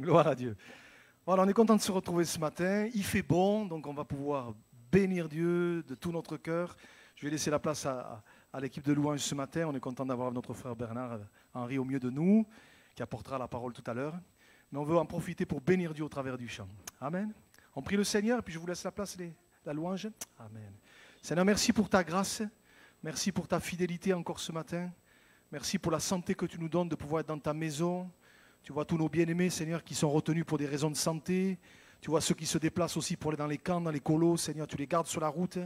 Gloire à Dieu. Voilà, on est content de se retrouver ce matin. Il fait bon, donc on va pouvoir bénir Dieu de tout notre cœur. Je vais laisser la place à l'équipe de louange ce matin. On est content d'avoir notre frère Bernard Henri au milieu de nous, qui apportera la parole tout à l'heure. Mais on veut en profiter pour bénir Dieu au travers du chant. Amen. On prie le Seigneur, puis je vous laisse la place, la louange. Amen. Seigneur, merci pour ta grâce. Merci pour ta fidélité encore ce matin. Merci pour la santé que tu nous donnes de pouvoir être dans ta maison. Tu vois tous nos bien-aimés, Seigneur, qui sont retenus pour des raisons de santé. Tu vois ceux qui se déplacent aussi pour aller dans les camps, dans les colos. Seigneur, tu les gardes sur la route.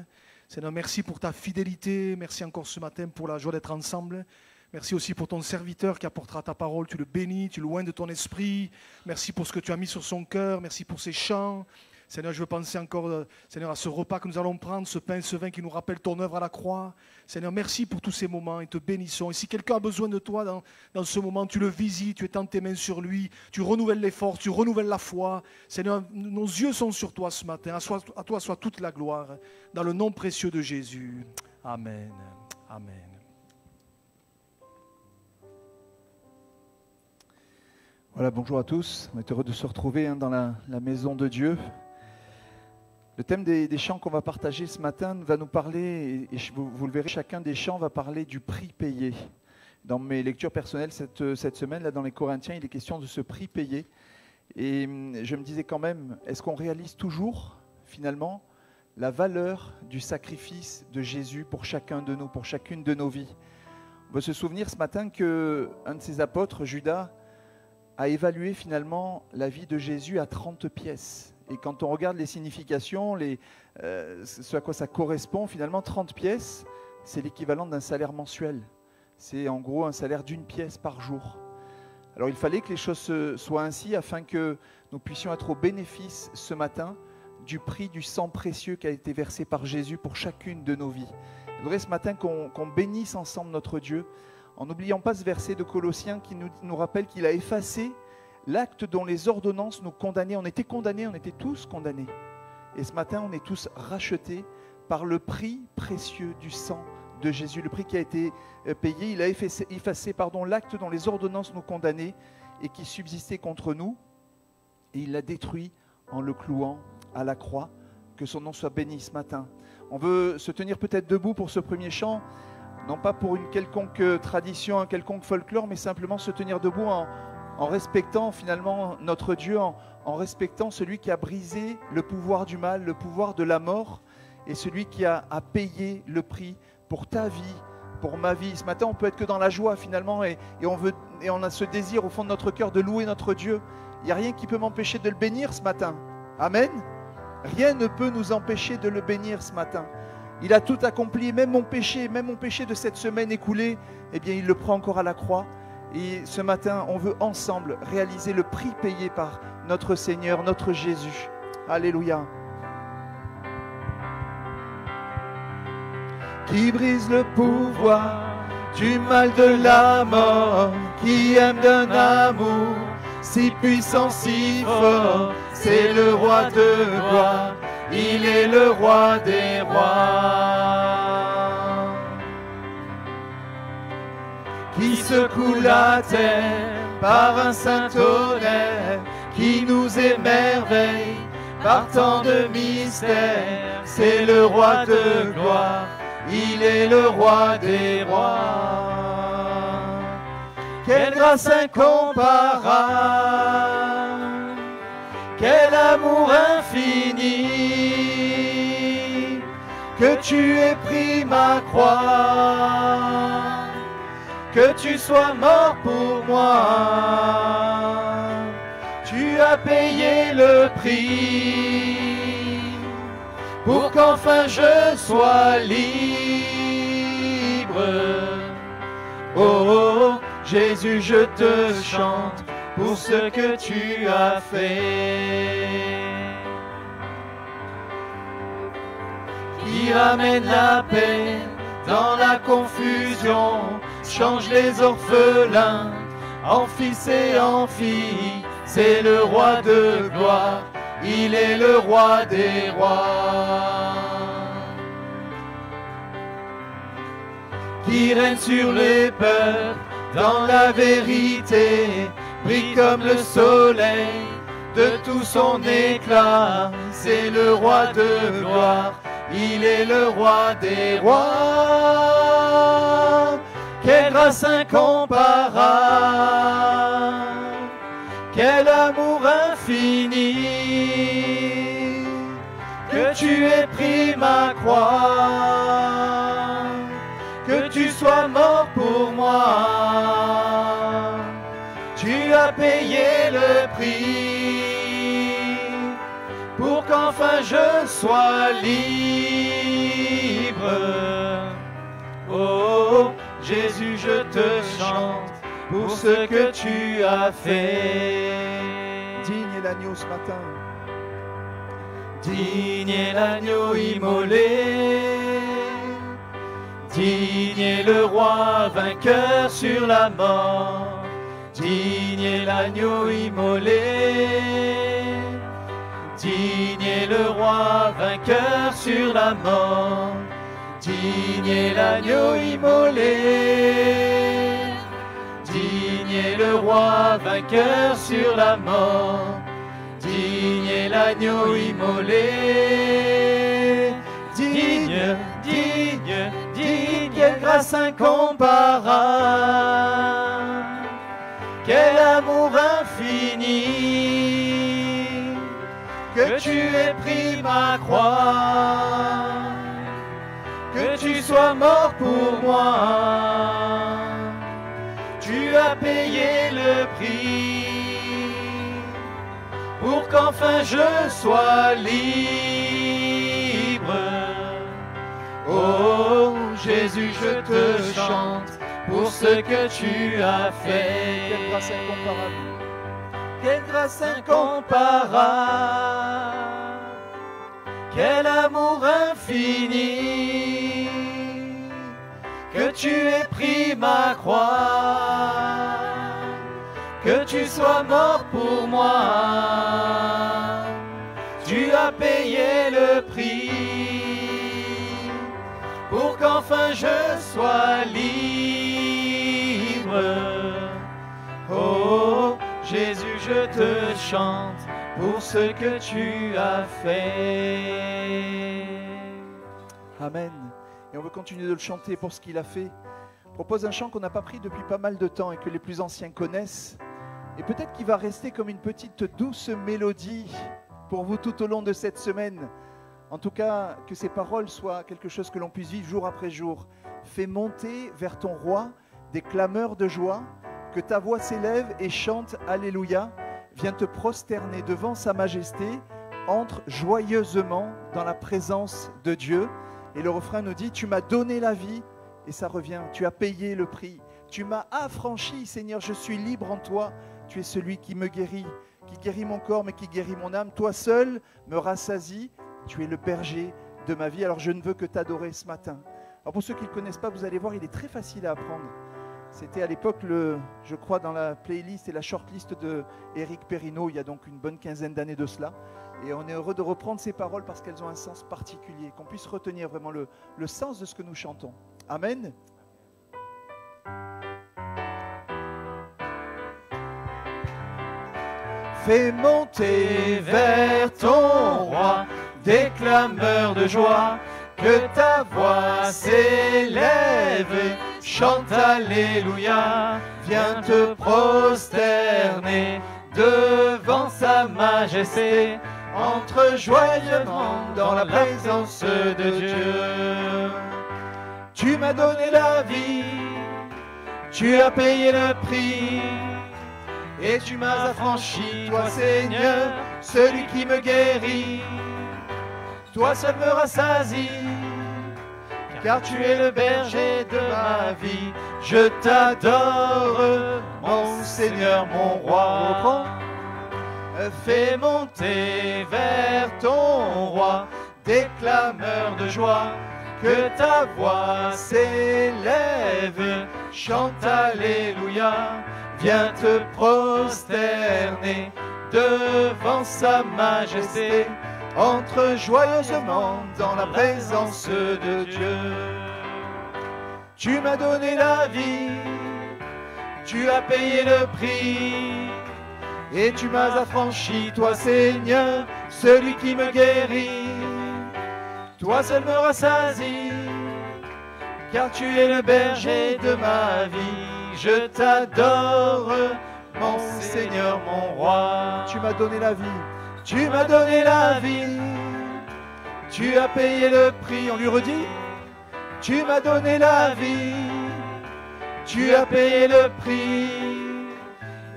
Seigneur, merci pour ta fidélité. Merci encore ce matin pour la joie d'être ensemble. Merci aussi pour ton serviteur qui apportera ta parole. Tu le bénis, tu le oins de ton esprit. Merci pour ce que tu as mis sur son cœur. Merci pour ses chants. Seigneur, je veux penser encore, Seigneur, à ce repas que nous allons prendre, ce pain et ce vin qui nous rappellent ton œuvre à la croix. Seigneur, merci pour tous ces moments et te bénissons. Et si quelqu'un a besoin de toi dans ce moment, tu le visites, tu étends tes mains sur lui, tu renouvelles les forces, tu renouvelles la foi. Seigneur, nos yeux sont sur toi ce matin. À toi soit toute la gloire. Dans le nom précieux de Jésus. Amen. Amen. Voilà, bonjour à tous. On est heureux de se retrouver dans la maison de Dieu. Le thème des chants qu'on va partager ce matin va nous parler, et vous le verrez, chacun des chants va parler du prix payé. Dans mes lectures personnelles cette semaine, là dans les Corinthiens, il est question de ce prix payé. Et je me disais quand même, est-ce qu'on réalise toujours, finalement, la valeur du sacrifice de Jésus pour chacun de nous, pour chacune de nos vies? On va se souvenir ce matin qu'un de ses apôtres, Judas, a évalué finalement la vie de Jésus à 30 pièces. Et quand on regarde les significations, ce à quoi ça correspond, finalement 30 pièces, c'est l'équivalent d'un salaire mensuel. C'est en gros un salaire d'une pièce par jour. Alors il fallait que les choses soient ainsi afin que nous puissions être au bénéfice ce matin du prix du sang précieux qui a été versé par Jésus pour chacune de nos vies. Je voudrais ce matin qu'on bénisse ensemble notre Dieu, en n'oubliant pas ce verset de Colossiens qui nous rappelle qu'il a effacé l'acte dont les ordonnances nous condamnaient. On était condamnés, on était tous condamnés. Et ce matin, on est tous rachetés par le prix précieux du sang de Jésus, le prix qui a été payé. Il a effacé l'acte dont les ordonnances nous condamnaient et qui subsistait contre nous. Et il l'a détruit en le clouant à la croix. Que son nom soit béni ce matin. On veut se tenir peut-être debout pour ce premier chant, non pas pour une quelconque tradition, un quelconque folklore, mais simplement se tenir debout en respectant finalement notre Dieu, en respectant celui qui a brisé le pouvoir du mal, le pouvoir de la mort, et celui qui a payé le prix pour ta vie, pour ma vie. Ce matin, on peut être que dans la joie finalement, et on a ce désir au fond de notre cœur de louer notre Dieu. Il n'y a rien qui peut m'empêcher de le bénir ce matin. Amen. Rien ne peut nous empêcher de le bénir ce matin. Il a tout accompli, même mon péché de cette semaine écoulée, eh bien il le prend encore à la croix. Et ce matin, on veut ensemble réaliser le prix payé par notre Seigneur, notre Jésus. Alléluia. Qui brise le pouvoir du mal de la mort, qui aime d'un amour si puissant, si fort, c'est le roi de gloire, il est le roi des rois. Qui secoue la terre par un saint tonnerre, qui nous émerveille par tant de mystères. C'est le roi de gloire, il est le roi des rois. Quelle grâce incomparable, quel amour infini, que tu aies pris ma croix, que tu sois mort pour moi, tu as payé le prix, pour qu'enfin je sois libre. Oh, oh, Jésus, je te chante pour ce que tu as fait. Qui ramène la paix dans la confusion, change les orphelins en fils et en filles. C'est le roi de gloire, il est le roi des rois. Qui règne sur les peuples dans la vérité, brille comme le soleil de tout son éclat. C'est le roi de gloire, il est le roi des rois. Quelle grâce incomparable, quel amour infini, que tu aies pris ma croix, que tu sois mort pour moi. Tu as payé le prix pour qu'enfin je sois libre. Oh, Jésus, je te chante pour ce que tu as fait. Digne est l'agneau ce matin. Digne est l'agneau immolé. Digne est le roi vainqueur sur la mort. Digne est l'agneau immolé. Digne est le roi vainqueur sur la mort. Digne est l'agneau immolé. Digne est le roi vainqueur sur la mort. Digne est l'agneau immolé. Digne, digne, digne, quelle grâce incomparable, quel amour infini, que tu aies pris ma croix, que tu sois mort pour moi. Tu as payé le prix pour qu'enfin je sois libre. Oh Jésus, je te chante pour ce que tu as fait. Quelle grâce incomparable, quelle grâce incomparable, quel amour infini, que tu aies pris ma croix, que tu sois mort pour moi. Tu as payé le prix pour qu'enfin je sois libre. Oh Jésus, je te chante pour ce que tu as fait. Amen. Et on veut continuer de le chanter pour ce qu'il a fait. Je propose un chant qu'on n'a pas pris depuis pas mal de temps et que les plus anciens connaissent. Et peut-être qu'il va rester comme une petite douce mélodie pour vous tout au long de cette semaine. En tout cas, que ces paroles soient quelque chose que l'on puisse vivre jour après jour. Fais monter vers ton roi des clameurs de joie, que ta voix s'élève et chante Alléluia. Viens te prosterner devant sa majesté, entre joyeusement dans la présence de Dieu. Et le refrain nous dit, tu m'as donné la vie, et ça revient, tu as payé le prix. Tu m'as affranchi, Seigneur, je suis libre en toi. Tu es celui qui me guérit, qui guérit mon corps, mais qui guérit mon âme. Toi seul me rassasie. Tu es le berger de ma vie, alors je ne veux que t'adorer ce matin. Alors pour ceux qui ne le connaissent pas, vous allez voir, il est très facile à apprendre. C'était à l'époque, je crois, dans la playlist et la shortlist de Éric Perrineau, il y a donc une bonne quinzaine d'années de cela. Et on est heureux de reprendre ces paroles parce qu'elles ont un sens particulier, qu'on puisse retenir vraiment le sens de ce que nous chantons. Amen. Fais monter vers ton roi des clameurs de joie, que ta voix s'élève, chante Alléluia, viens te prosterner devant sa majesté, entre joyeusement dans la présence de Dieu. Tu m'as donné la vie, tu as payé le prix, et tu m'as affranchi, toi Seigneur, celui qui me guérit. Toi seul me rassasie, car tu es le berger de ma vie. Je t'adore, mon Seigneur, mon roi. Fais monter vers ton roi des clameurs de joie, que ta voix s'élève, chante Alléluia, viens te prosterner devant sa majesté, entre joyeusement dans la présence de Dieu. Tu m'as donné la vie, tu as payé le prix, Et tu m'as affranchi, toi Seigneur, celui qui me guérit. Toi seul me rassasie, car tu es le berger de ma vie. Je t'adore, mon Seigneur, mon roi. Tu m'as donné la vie, tu m'as donné la vie. Tu as payé le prix, on lui redit. Tu m'as donné la vie, tu as payé le prix.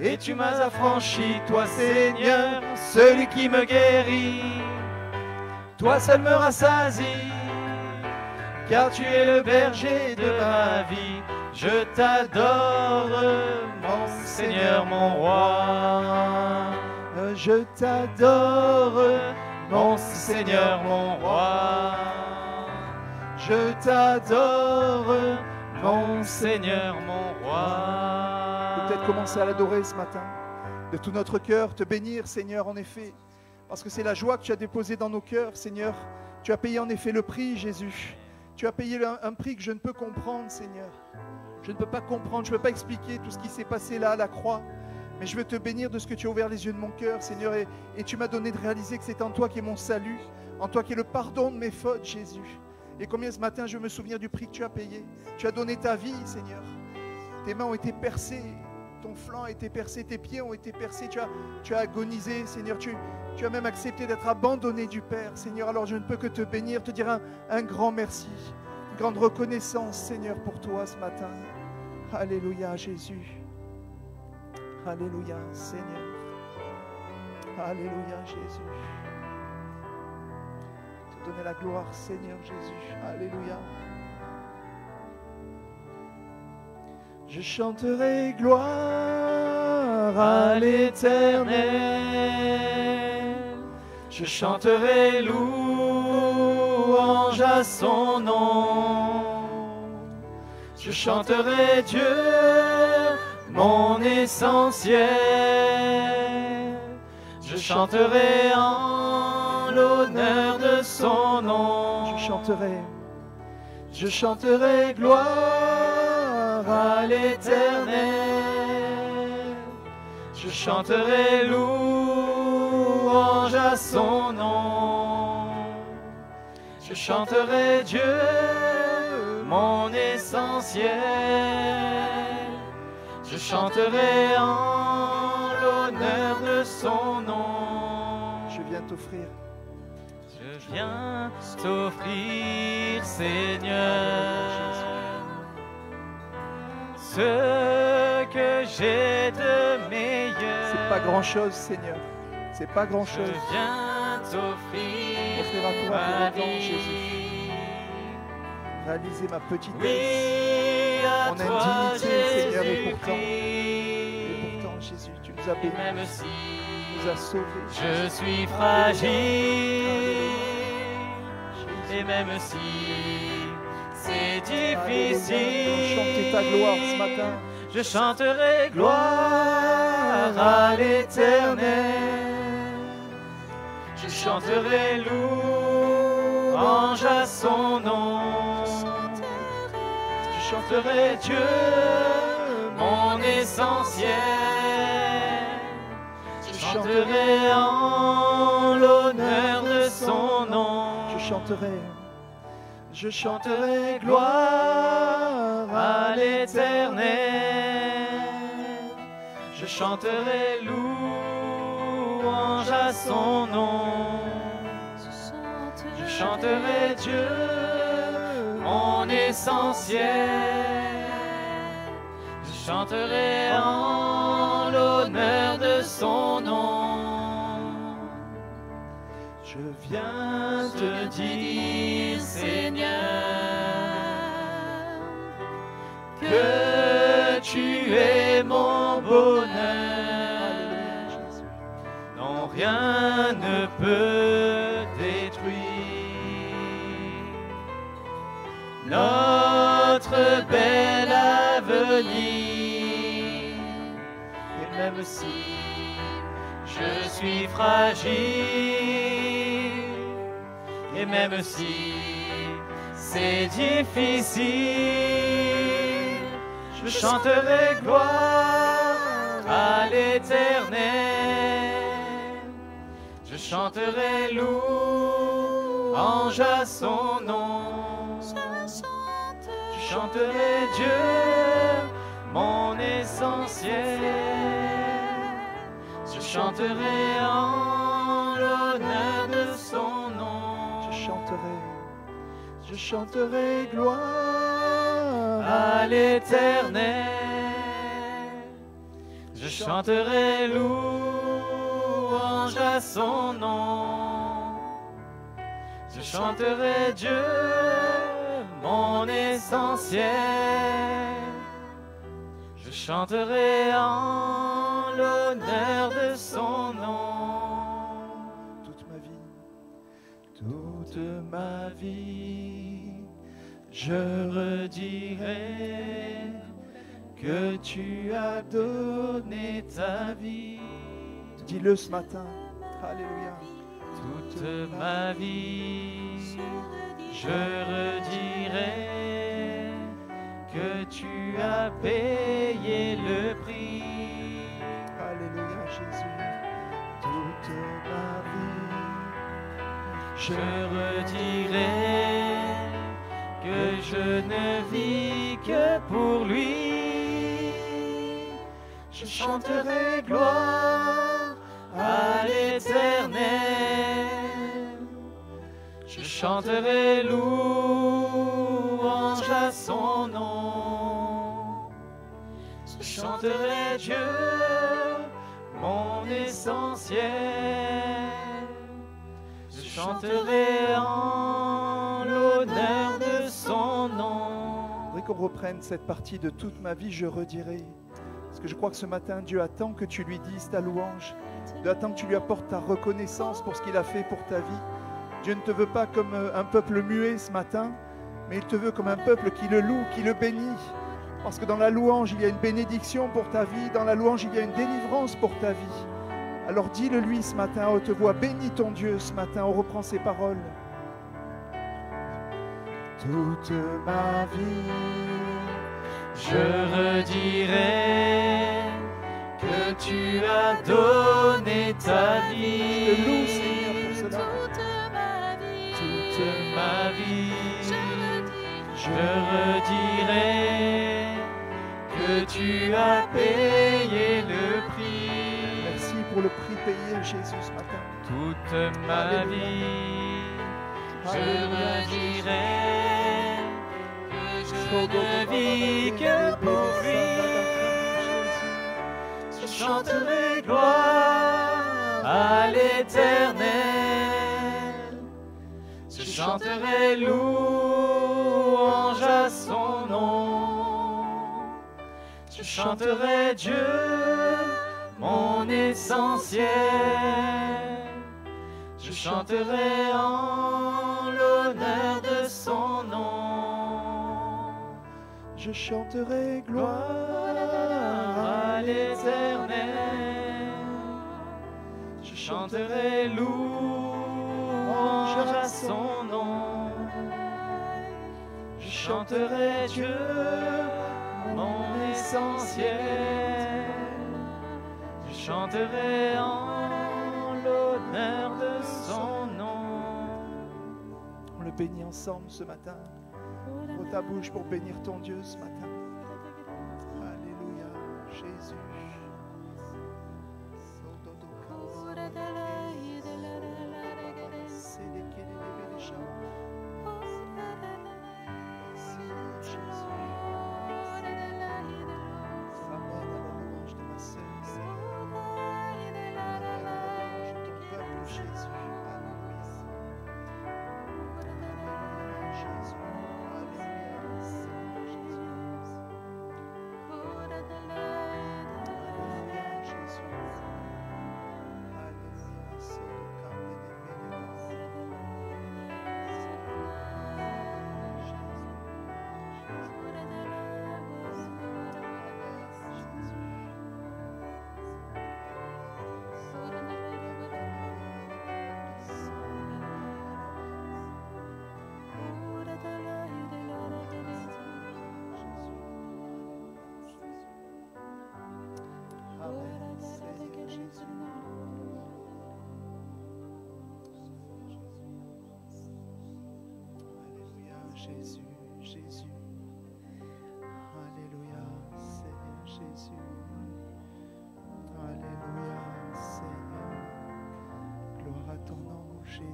Et tu m'as affranchi, toi Seigneur, celui qui me guérit. Toi seul me rassasie, car tu es le berger de ma vie. Je t'adore, mon Seigneur, mon roi. Je t'adore, mon Seigneur, mon roi. Je t'adore, mon Seigneur, mon roi. Peut-être commencer à l'adorer ce matin, de tout notre cœur, te bénir, Seigneur, en effet, parce que c'est la joie que tu as déposée dans nos cœurs, Seigneur. Tu as payé en effet le prix, Jésus. Tu as payé un prix que je ne peux comprendre, Seigneur. Je ne peux pas comprendre, je ne peux pas expliquer tout ce qui s'est passé là à la croix. Mais je veux te bénir de ce que tu as ouvert les yeux de mon cœur, Seigneur. Et tu m'as donné de réaliser que c'est en toi qui est mon salut, en toi qui est le pardon de mes fautes, Jésus. Et combien ce matin je veux me souvenir du prix que tu as payé. Tu as donné ta vie, Seigneur. Tes mains ont été percées, ton flanc a été percé, tes pieds ont été percés. Tu as agonisé, Seigneur. Tu as même accepté d'être abandonné du Père, Seigneur. Alors je ne peux que te bénir, te dire un grand merci, une grande reconnaissance, Seigneur, pour toi ce matin. Alléluia, Jésus. Alléluia, Seigneur. Alléluia, Jésus. Te donner la gloire, Seigneur Jésus. Alléluia. Je chanterai gloire à l'Éternel. Je chanterai louange à son nom. Je chanterai Dieu, mon essentiel. Je chanterai en l'honneur de son nom. Je chanterai gloire à l'Éternel. Je chanterai louange à son nom. Je chanterai Dieu, mon essentiel. Je chanterai en l'honneur de son nom. Je viens t'offrir. Je viens t'offrir, Seigneur, ce que j'ai de meilleur. C'est pas grand chose, Seigneur. C'est pas grand chose. Je viens t'offrir. Offrir à toi pour autant, Jésus. Réaliser ma petitesse, mon indignité, Seigneur, et pourtant, Jésus, tu nous as bénis, tu nous as sauvés. Je suis fragile, et même si c'est difficile, chanter ta gloire ce matin. Je chanterai gloire à l'Éternel. Je chanterai louange à son nom. Je chanterai Dieu, mon essentiel. Je chanterai en l'honneur de son nom. Je chanterai gloire à l'Éternel. Je chanterai louange à son nom. Je chanterai Dieu, mon essentiel. Je chanterai en l'honneur de son nom. Je viens te dire, Seigneur, que tu es mon bonheur. Non, rien ne peut détruire notre bel avenir. Et même si je suis fragile, et même si c'est difficile, je chanterai gloire à l'Éternel. chanterai louange à son nom. Je chanterai Dieu, mon essentiel. Je chanterai en l'honneur de son nom. Je chanterai gloire à l'Éternel. Je chanterai louange à son nom. Je chanterai Dieu, mon essentiel. Je chanterai en l'honneur de son nom. Toute ma vie, je redirai que tu as donné ta vie. Dis-le ce matin. Alléluia. Toute ma vie, je redirai que tu as payé le prix. Alléluia, Jésus. Toute ma vie, je redirai que je ne vis que pour lui. Je chanterai gloire à l'Éternel. Je chanterai louange à son nom. Je chanterai Dieu, mon essentiel. Je chanterai en l'honneur de son nom. Je voudrais qu'on reprenne cette partie de toute ma vie, je redirai. Parce que je crois que ce matin, Dieu attend que tu lui dises ta louange. Dieu attend que tu lui apportes ta reconnaissance pour ce qu'il a fait pour ta vie. Dieu ne te veut pas comme un peuple muet ce matin, mais il te veut comme un peuple qui le loue, qui le bénit. Parce que dans la louange, il y a une bénédiction pour ta vie. Dans la louange, il y a une délivrance pour ta vie. Alors dis-le lui ce matin à haute voix. Bénis ton Dieu ce matin. On reprend ses paroles. Toute ma vie, je redirai que tu as donné ta vie. Je te loue, Seigneur, pour cela. Toute ma vie, je redirai que tu as payé le prix. Merci pour le prix payé, Jésus, ce matin. Toute ma vie, je redirai que je ne vis que pour lui. Je chanterai gloire à l'Éternel. Je chanterai louange à son nom. Je chanterai Dieu, mon essentiel. Je chanterai en l'honneur de son nom. Je chanterai gloire à l'Éternel. Je chanterai louange à son nom. Je chanterai Dieu, mon essentiel. Je chanterai en l'honneur de son nom. On le bénit ensemble ce matin. Ouvre ta bouche pour bénir ton Dieu ce matin. Alléluia, Jésus.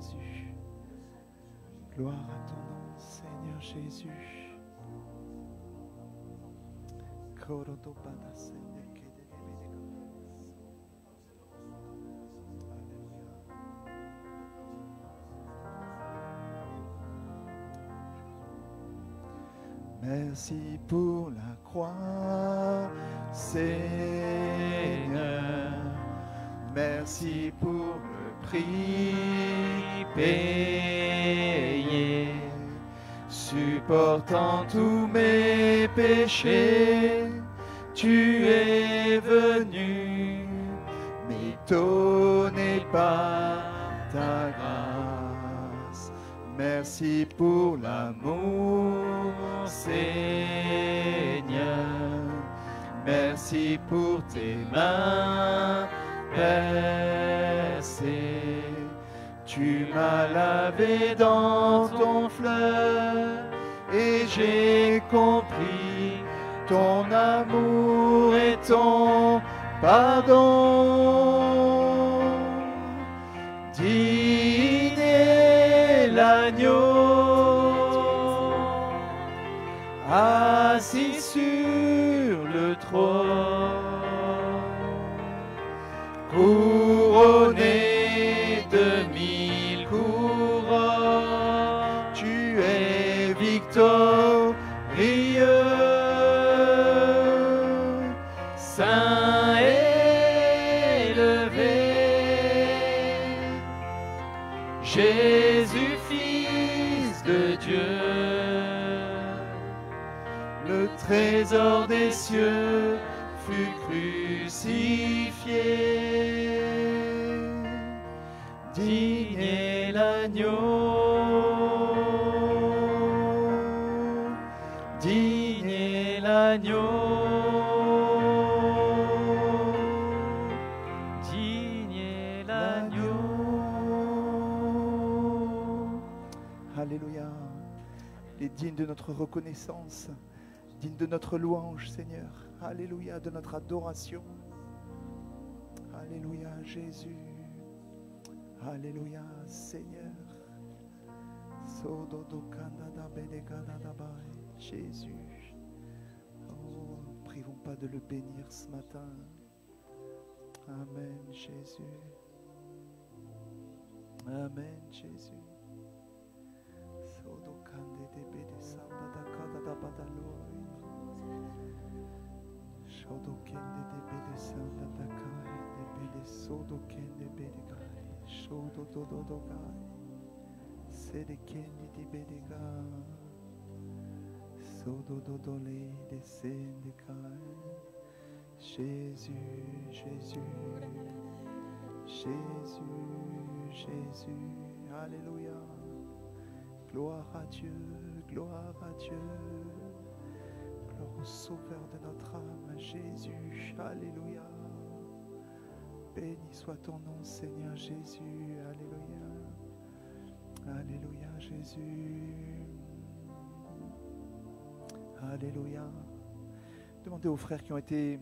Jésus. Gloire à ton nom, Seigneur Jésus. Merci pour la croix, Seigneur. Merci pour le prix payé, supportant tous mes péchés. Tu es venu m'étonner par ta grâce. Merci pour l'amour, Seigneur. Merci pour tes mains percées. Tu m'as lavé dans ton fleuve et j'ai compris ton amour et ton pardon. Digne est l'agneau assis sur le trône, couronné de 1000 couronnes. Tu es victorieux, saint élevé, Jésus, Fils de Dieu, le trésor des cieux fut crucifié. Digne est l'agneau, digne est l'agneau. Alléluia. Il est digne de notre reconnaissance, digne de notre louange, Seigneur. Alléluia, de notre adoration. Alléluia, Jésus. Alléluia, Seigneur. Jésus. Oh, privons pas de le bénir ce matin. Amen, Jésus. Amen, Jésus. Jésus, Jésus, Jésus, Jésus, Alléluia. Gloire à Dieu, gloire à Dieu. Gloire au Sauveur de notre âme, Jésus. Alléluia. Béni soit ton nom, Seigneur Jésus. Alléluia. Alléluia, Jésus. Alléluia. Demandez aux frères qui ont été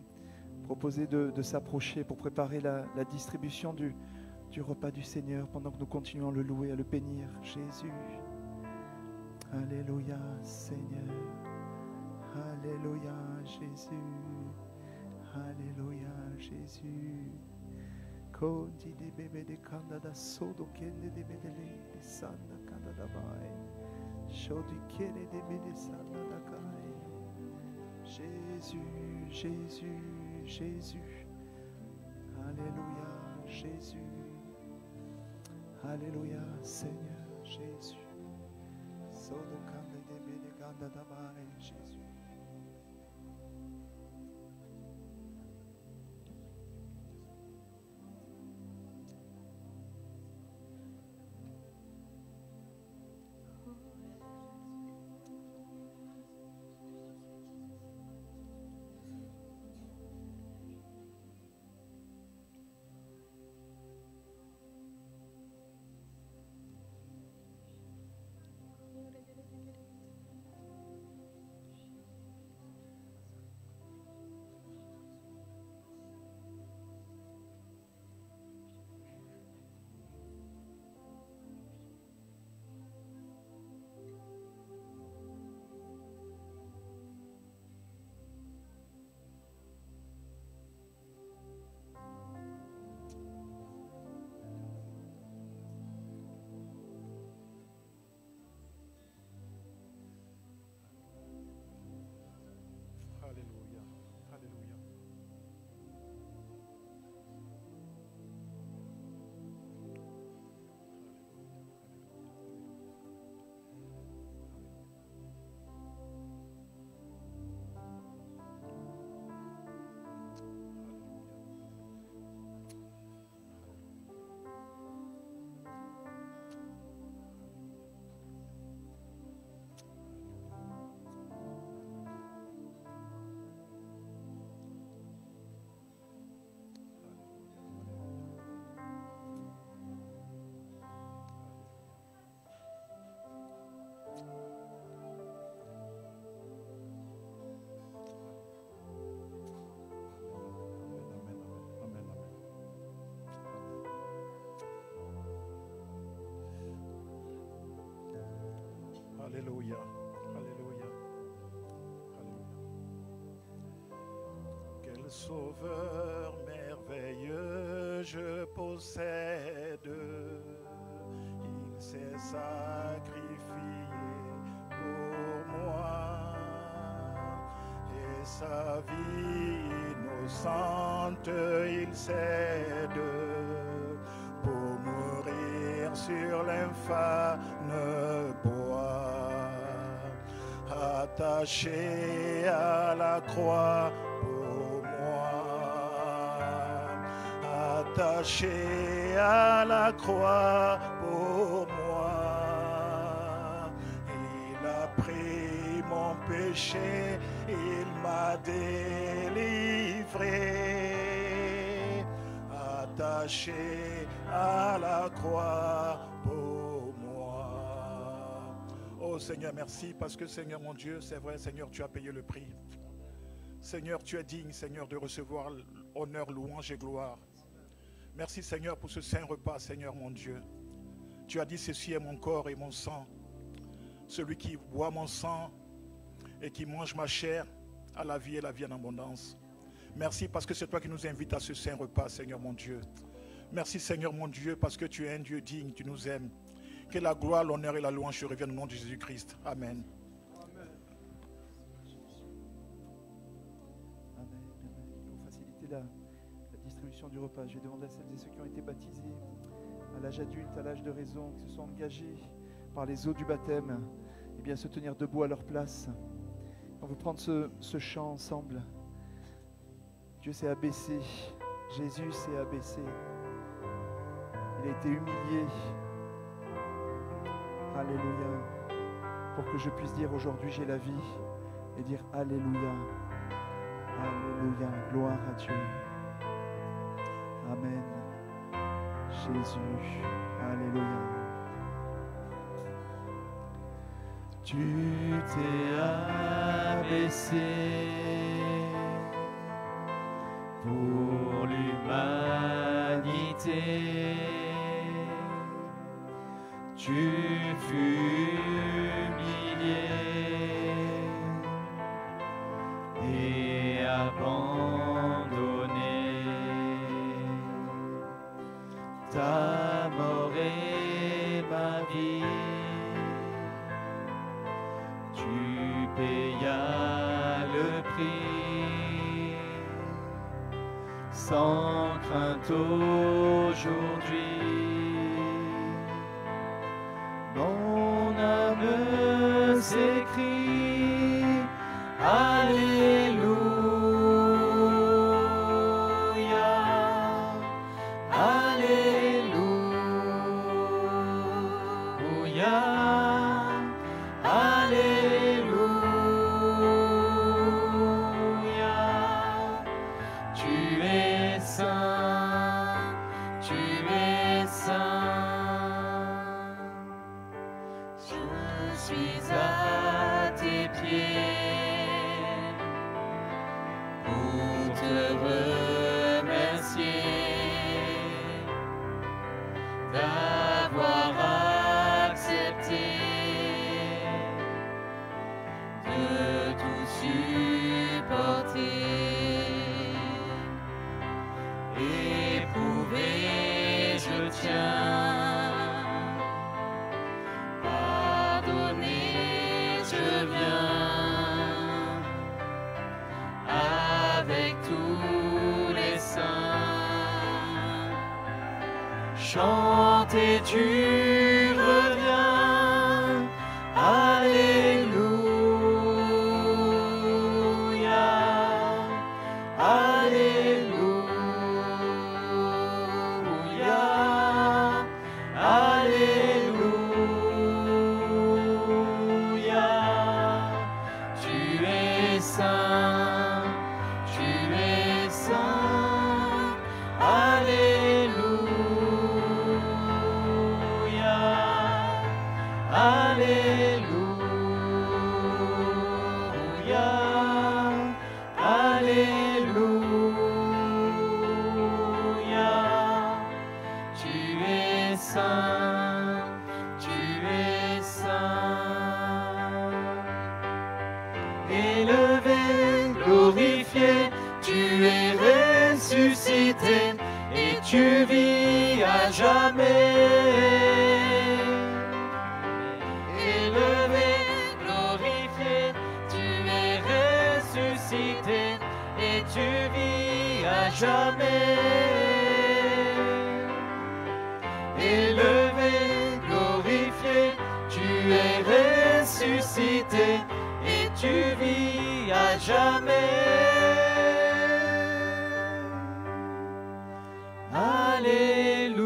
proposés de s'approcher pour préparer la distribution du repas du Seigneur pendant que nous continuons à le louer, à le bénir. Jésus. Alléluia, Seigneur. Alléluia, Jésus. Alléluia, Jésus. Kondi de bébé de kandada sodo kende de bedele de sanda kandada bai. Shodi kele de bede sanda dakai. Jésus, Jésus, Jésus. Alléluia, Jésus. Alléluia, Seigneur Jésus. Sodo kande de bede kandada bai, Jésus. Alléluia. Alléluia. Alléluia. Quel sauveur merveilleux je possède. Il s'est sacrifié pour moi. Et sa vie innocente, il cède pour mourir sur l'infâme bois, attaché à la croix pour moi, attaché à la croix pour moi. Il a pris mon péché, il m'a délivré, attaché à la croix pour moi. Oh Seigneur, merci parce que Seigneur mon Dieu, c'est vrai Seigneur, tu as payé le prix. Seigneur, tu es digne Seigneur de recevoir honneur, louange et gloire. Merci Seigneur pour ce saint repas Seigneur mon Dieu. Tu as dit ceci est mon corps et mon sang. Celui qui boit mon sang et qui mange ma chair a la vie et la vie en abondance. Merci parce que c'est toi qui nous invites à ce saint repas Seigneur mon Dieu. Merci Seigneur mon Dieu parce que tu es un Dieu digne, tu nous aimes. Que la gloire, l'honneur et la louange te reviennent au nom de Jésus-Christ. Amen. Amen. Amen. Pour faciliter la distribution du repas, je vais demander à celles et ceux qui ont été baptisés à l'âge adulte, à l'âge de raison, qui se sont engagés par les eaux du baptême, et bien se tenir debout à leur place. On veut prendre ce chant ensemble. Dieu s'est abaissé, Jésus s'est abaissé. Il a été humilié. Alléluia. Pour que je puisse dire aujourd'hui j'ai la vie et dire Alléluia. Alléluia. Gloire à Dieu. Amen. Jésus. Alléluia. Tu t'es abaissé pour l'humanité. Tu fus humilié et abandonné. Ta mort est ma vie. Tu payas le prix sans crainte aujourd'hui. Mon âme s'écrie Alléluia, Alléluia, Alléluia. Tu es saint, tu es saint. Je suis à tes pieds pour te remercier d'avoir accepté de tout supporter, éprouvé je tiens, pardonner je viens, avec tous les saints, chanter tu reviens, Alléluia, Alléluia, Alléluia. Tu es saint, tu es saint, Alléluia, Alléluia, Alléluia. Tu es saint, tu es saint. ressuscité et tu vis à jamais. Élevé, glorifié, tu es ressuscité et tu vis à jamais. Élevé, glorifié, tu es ressuscité et tu vis à jamais. Alléluia,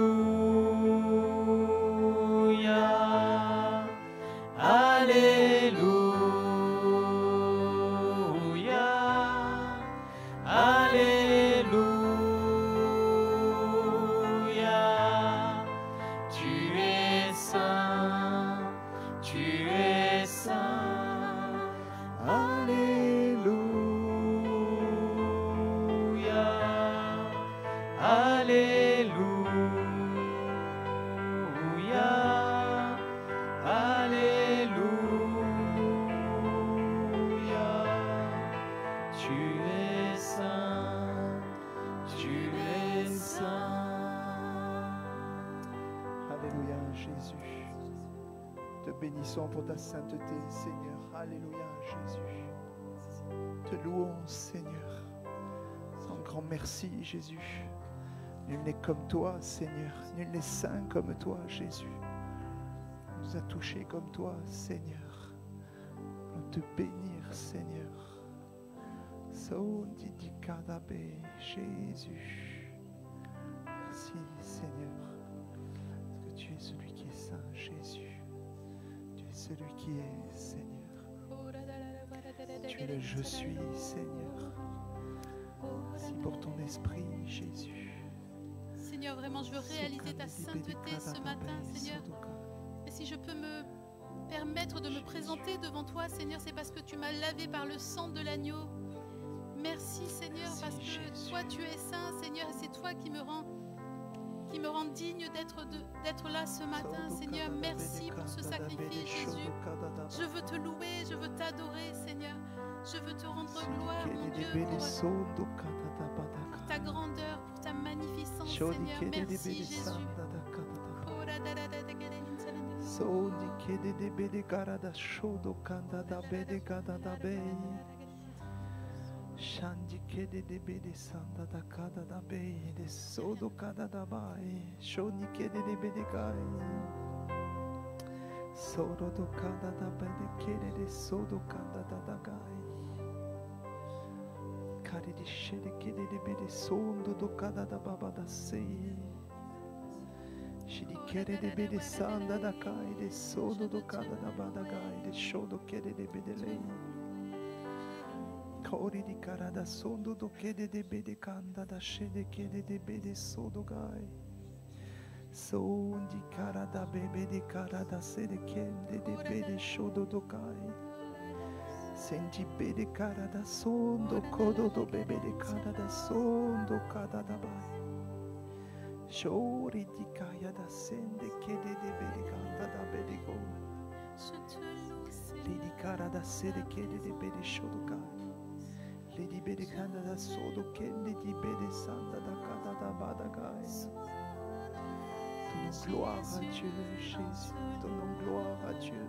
Alléluia, Alléluia. Tu es saint, tu es saint. Alléluia, Alléluia, Alléluia. Tu es saint, tu es saint. Alléluia, Jésus. Te bénissons pour ta sainteté, Seigneur. Alléluia, Jésus. Te louons, Seigneur. Un grand merci, Jésus. Nul n'est comme toi, Seigneur. Nul n'est saint comme toi, Jésus. Nous a touchés comme toi, Seigneur. Nous te bénir, Seigneur. Sondidikadabe, Jésus. Merci, Seigneur. Parce que tu es celui qui est saint, Jésus. Tu es celui qui est, Seigneur. Tu es le je suis, Seigneur. Merci pour ton esprit, Jésus. Seigneur, vraiment, je veux réaliser ta sainteté ce matin, Seigneur. Et si je peux me permettre de me présenter devant toi, Seigneur, c'est parce que tu m'as lavé par le sang de l'agneau. Merci, Seigneur, parce que toi, tu es saint, Seigneur, et c'est toi qui me rend digne d'être là ce matin, Seigneur. Merci pour ce sacrifice, Jésus. Je veux te louer, je veux t'adorer, Seigneur. Je veux te rendre gloire, mon Dieu, pour ta grandeur, pour ta magnificence, Seigneur. Merci, Jésus. Soni kede de bede garada shodo kanda da bede gada da be. Shandi kede de bede sanda da kada da be de sodo kada da bai. Shoni kede de bede gai. Sodo do kada da bede kede de sodo kanda da da gai. Kare de shede kede de bede sondo do kada da baba da sei. Shidi kere de bede sanda da kai de sodo do kada da bada gai de shodo kere de bede lei. Kaori di kara da sondo do kere de bede kanda da shede kere de bede sodo gai. Sondi kara da bebe de kara da sede kende de bede shodo do gai. Senti bede kara da sondo kodo do bebe de kara da sondo kada da bai. Shori di kaya da sende kede de bede kanda da bede go. Lidi kara da sede kede de bede shodo kai. Lidi bede kanda da sodo kende di bede sanda da kada da bada gai. Donnons gloire à Dieu, Jésus. Donnons gloire à Dieu.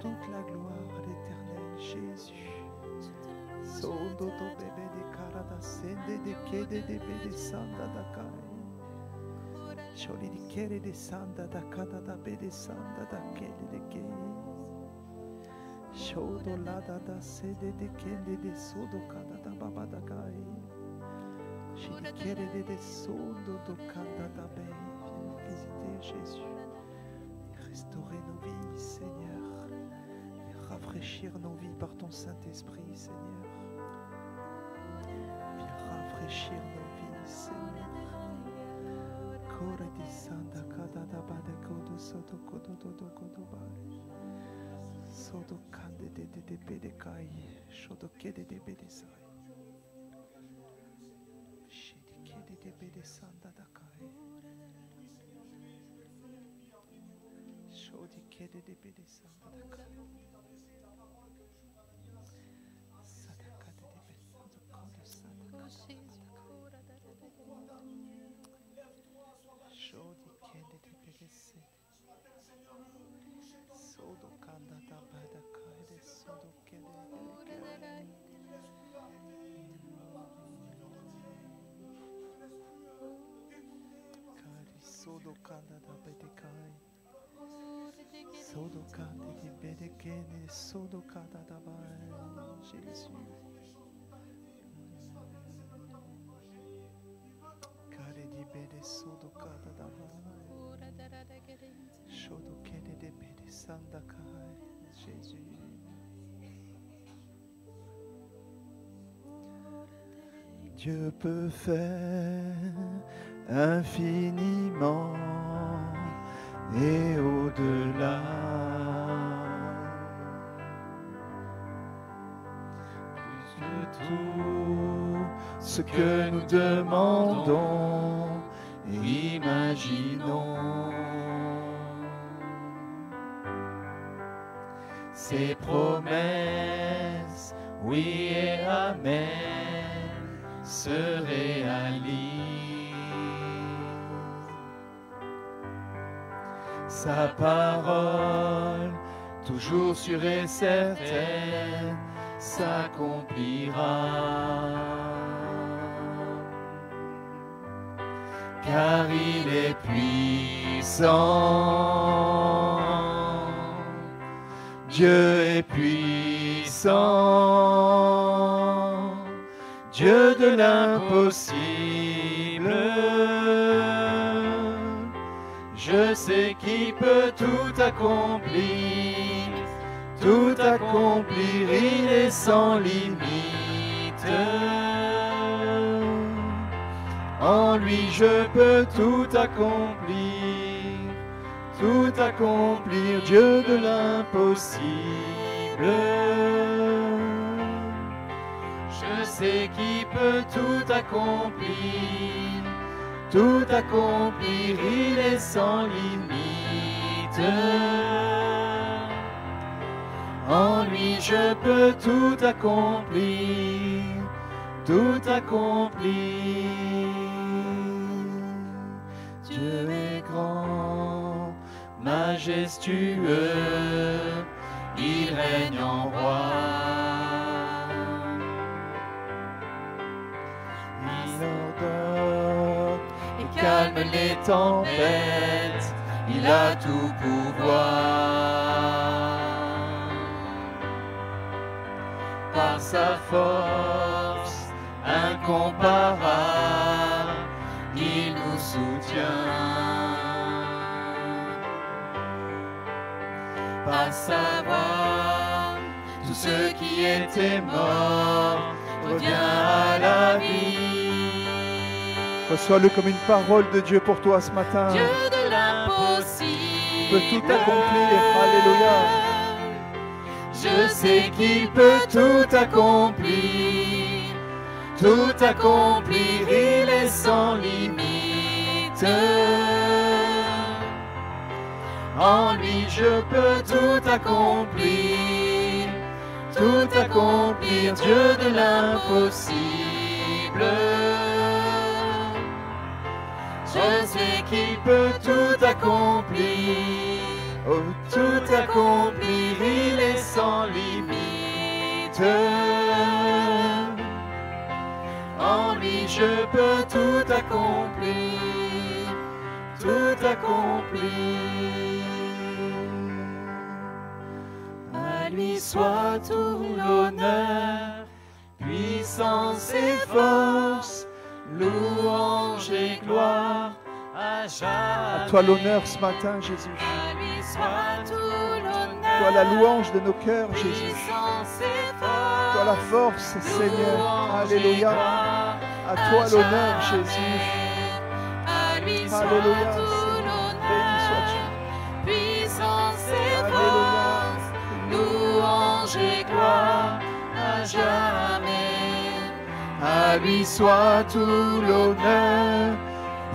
Toute la gloire à l'Éternel, Jésus. Sondo do bebe de cara da sende de kede de bede sanda da kai. Sholi di kere de sanda da kada da bede sanda da kede de ke. Shodo lada da sede de kende de sodo kada da baba da kai. Shidi kere de sondo do kada da be. Viens visiter Jésus. Restaurer nos vies, Seigneur. Et rafraîchir nos vies par ton Saint-Esprit, Seigneur. Rafraîchir nos vies, Seigneur. Kore di sanda kada da bada kodo soto kodo do do kodo bai. Sodo kande de bede kai. Shodo kede de bede sai. Shidi kede de bede sanda da kai. Shodi kede de bede sanda da kai. Sada kade de bede sanda kodo sanda kai. Jésus. Jésus. Dieu peut faire infiniment et au-delà. Plus que tout ce que nous demandons et imaginons. Ses promesses, oui et amen, se réalisent. Sa parole, toujours sûre et certaine, s'accomplira. Car il est puissant. Dieu est puissant, Dieu de l'impossible. Je sais qu'il peut tout accomplir, tout accomplir, il est sans limite. En lui je peux tout accomplir, tout accomplir, Dieu de l'impossible. Je sais qu'il peut tout accomplir, tout accomplir, il est sans limite. En lui je peux tout accomplir, tout accomplir. Dieu est grand, majestueux, il règne en roi. Il ordonne et calme les tempêtes, il a tout pouvoir. Par sa force incomparable, il nous soutient. Par sa voix, tout ce qui était mort revient à la vie. Reçois-le comme une parole de Dieu pour toi ce matin. Dieu de l'impossible. Il peut tout accomplir. Alléluia. Je sais qu'il peut tout accomplir, tout accomplir, il est sans limite. En lui je peux tout accomplir, tout accomplir, Dieu de l'impossible. Je sais qu'il peut tout accomplir, oh, tout accomplir, il est sans limite. En lui je peux tout accomplir, tout accomplir. À lui soit tout l'honneur, puissance et force, louange et gloire à jamais. À toi l'honneur ce matin, Jésus. À lui soit tout l'honneur. Toi la louange de nos cœurs, Jésus. Puissance et force. Toi la force, Seigneur. Louange et Alléluia. gloire À toi l'honneur, jamais. Jésus. À lui soit Alléluia, tout Seigneur. Béni sois-tu. l'honneur. Puissance et Alléluia. force. Louange et gloire à jamais. À lui soit tout l'honneur,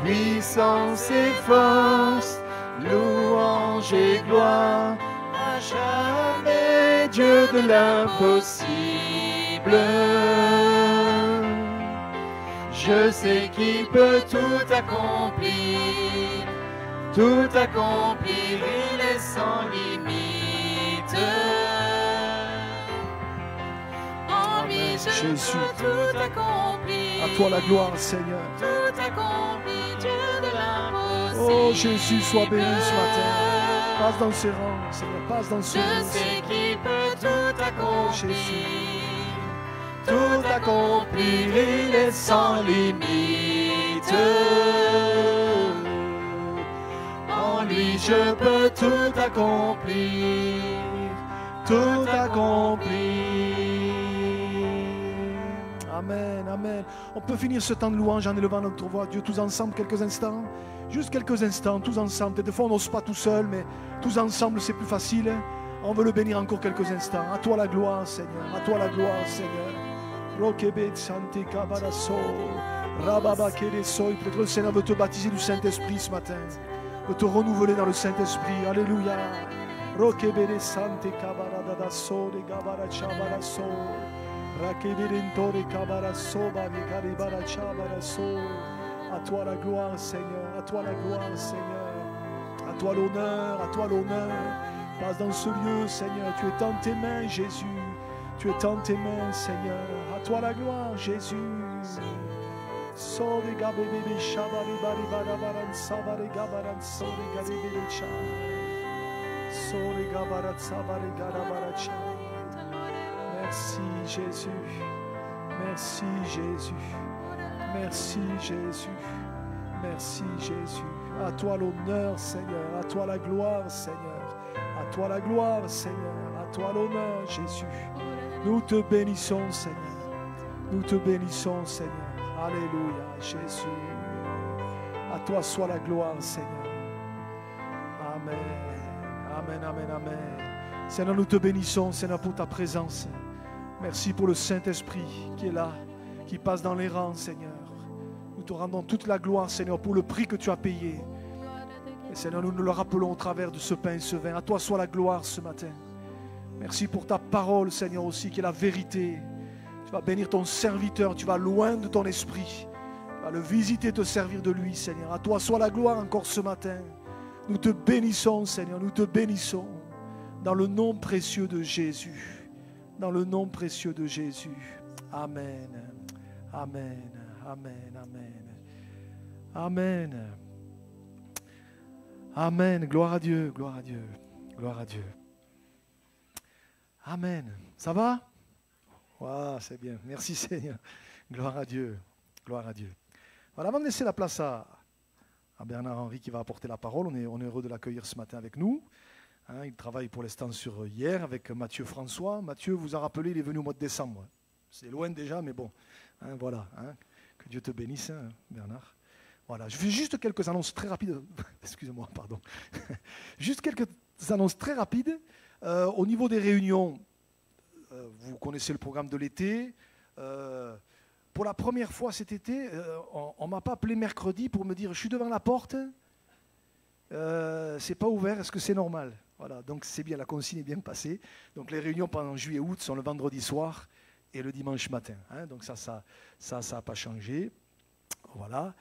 puissance et force, louange et gloire à jamais, Dieu de l'impossible. Je sais qu'il peut tout accomplir, tout accomplir, il est sans limite. En lui je Jésus. peux tout accomplir. À toi la gloire, Seigneur. Tout accompli, Dieu de l'impossible. Oh, Oh Jésus, sois béni ce matin. Passe dans ses rangs, Seigneur, passe dans ses Je rangs. sais qu'il peut tout accomplir, Jésus. tout accomplir, il est sans limite. En lui je peux tout accomplir, tout accomplir. Amen, amen. On peut finir ce temps de louange en élevant notre voix à Dieu tous ensemble quelques instants. Juste quelques instants, tous ensemble. Des fois on n'ose pas tout seul, mais tous ensemble c'est plus facile. On veut le bénir encore quelques instants. À toi la gloire, Seigneur. À toi la gloire, Seigneur. Rokebet Sante Kabaraso. Rababa Kereso. Peut-être le Seigneur veut te baptiser du Saint-Esprit ce matin. Veut te renouveler dans le Saint-Esprit. Alléluia. Rokebet Sante Kabaradaso. De Gabara Chabaraso. Rakeberentore Kabaraso. Bavikaribara Chabaraso. À toi la gloire, Seigneur. À toi la gloire, Seigneur. À toi l'honneur. À toi l'honneur. Passe dans ce lieu, Seigneur. Tu es dans tes mains, Jésus. Tu es dans tes mains, Seigneur. À toi la gloire, Jésus. Sori gabebe shabari bari barabaran sabari gabaran sori gabebe cha. Sori gabarat sabari garabaracha. Merci Jésus. Merci Jésus. Merci Jésus. Merci Jésus. À toi l'honneur, Seigneur. À toi la gloire, Seigneur. À toi la gloire, Seigneur. À toi l'honneur, Jésus. Nous te bénissons, Seigneur. Nous te bénissons, Seigneur. Alléluia, Jésus. À toi soit la gloire, Seigneur. Amen. Amen, amen, amen. Seigneur, nous te bénissons, Seigneur, pour ta présence. Merci pour le Saint-Esprit qui est là, qui passe dans les rangs, Seigneur. Nous te rendons toute la gloire, Seigneur, pour le prix que tu as payé. Et Seigneur, nous nous le rappelons au travers de ce pain et ce vin. À toi soit la gloire ce matin. Merci pour ta parole, Seigneur, aussi, qui est la vérité. Tu vas bénir ton serviteur, tu vas loin de ton esprit. Tu vas le visiter, te servir de lui, Seigneur. À toi soit la gloire encore ce matin. Nous te bénissons, Seigneur, nous te bénissons. Dans le nom précieux de Jésus. Dans le nom précieux de Jésus. Amen. Amen. Amen. Amen. Amen. Amen. Gloire à Dieu. Gloire à Dieu. Gloire à Dieu. Amen. Ça va? Wow, c'est bien. Merci Seigneur. Gloire à Dieu. Gloire à Dieu. Voilà, avant de laisser la place à Bernard-Henri qui va apporter la parole, on est heureux de l'accueillir ce matin avec nous. Hein, il travaille pour l'instant sur hier avec Mathieu François. Mathieu vous a rappelé, il est venu au mois de décembre. C'est loin déjà, mais bon. Hein, voilà. Hein. Que Dieu te bénisse, hein, Bernard. Voilà. Je fais juste quelques annonces très rapides. Excusez-moi, pardon. Juste quelques annonces très rapides. Au niveau des réunions, vous connaissez le programme de l'été. Pour la première fois cet été, on ne m'a pas appelé mercredi pour me dire « je suis devant la porte, c'est pas ouvert, est-ce que c'est normal ?» Voilà, donc c'est bien, la consigne est bien passée. Donc les réunions pendant juillet-août sont le vendredi soir et le dimanche matin. Hein, donc ça n'a pas changé. Voilà.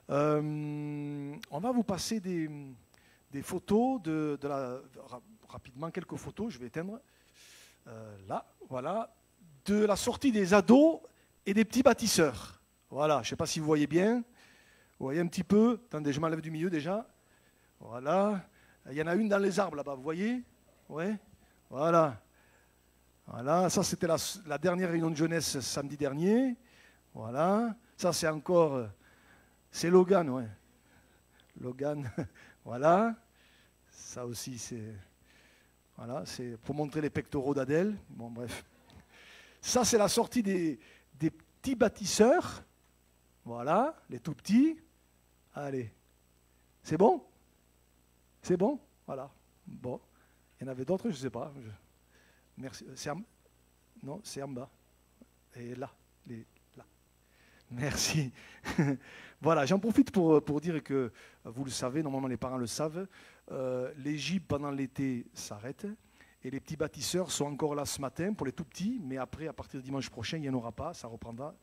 On va vous passer des photos, rapidement quelques photos, je vais éteindre. Là, voilà, de la sortie des ados et des petits bâtisseurs. Voilà, je ne sais pas si vous voyez bien. Vous voyez un petit peu. Attendez, je m'enlève du milieu déjà. Voilà. Il y en a une dans les arbres là-bas, vous voyez? Ouais. Voilà. Voilà, ça c'était la dernière réunion de jeunesse samedi dernier. Voilà. Ça c'est encore... c'est Logan, ouais. Logan, voilà. Ça aussi c'est... Voilà, c'est pour montrer les pectoraux d'Adèle. Bon, bref. Ça, c'est la sortie des petits bâtisseurs. Voilà, les tout petits. Allez. C'est bon? C'est bon? Voilà. Bon. Il y en avait d'autres, je ne sais pas. Merci. Non, c'est en bas. Et là. Là. Merci. Voilà, j'en profite pour dire que, vous le savez, normalement les parents le savent, les gibes pendant l'été s'arrêtent et les petits bâtisseurs sont encore là ce matin pour les tout petits, mais après, à partir de dimanche prochain, il n'y en aura pas, ça reprendra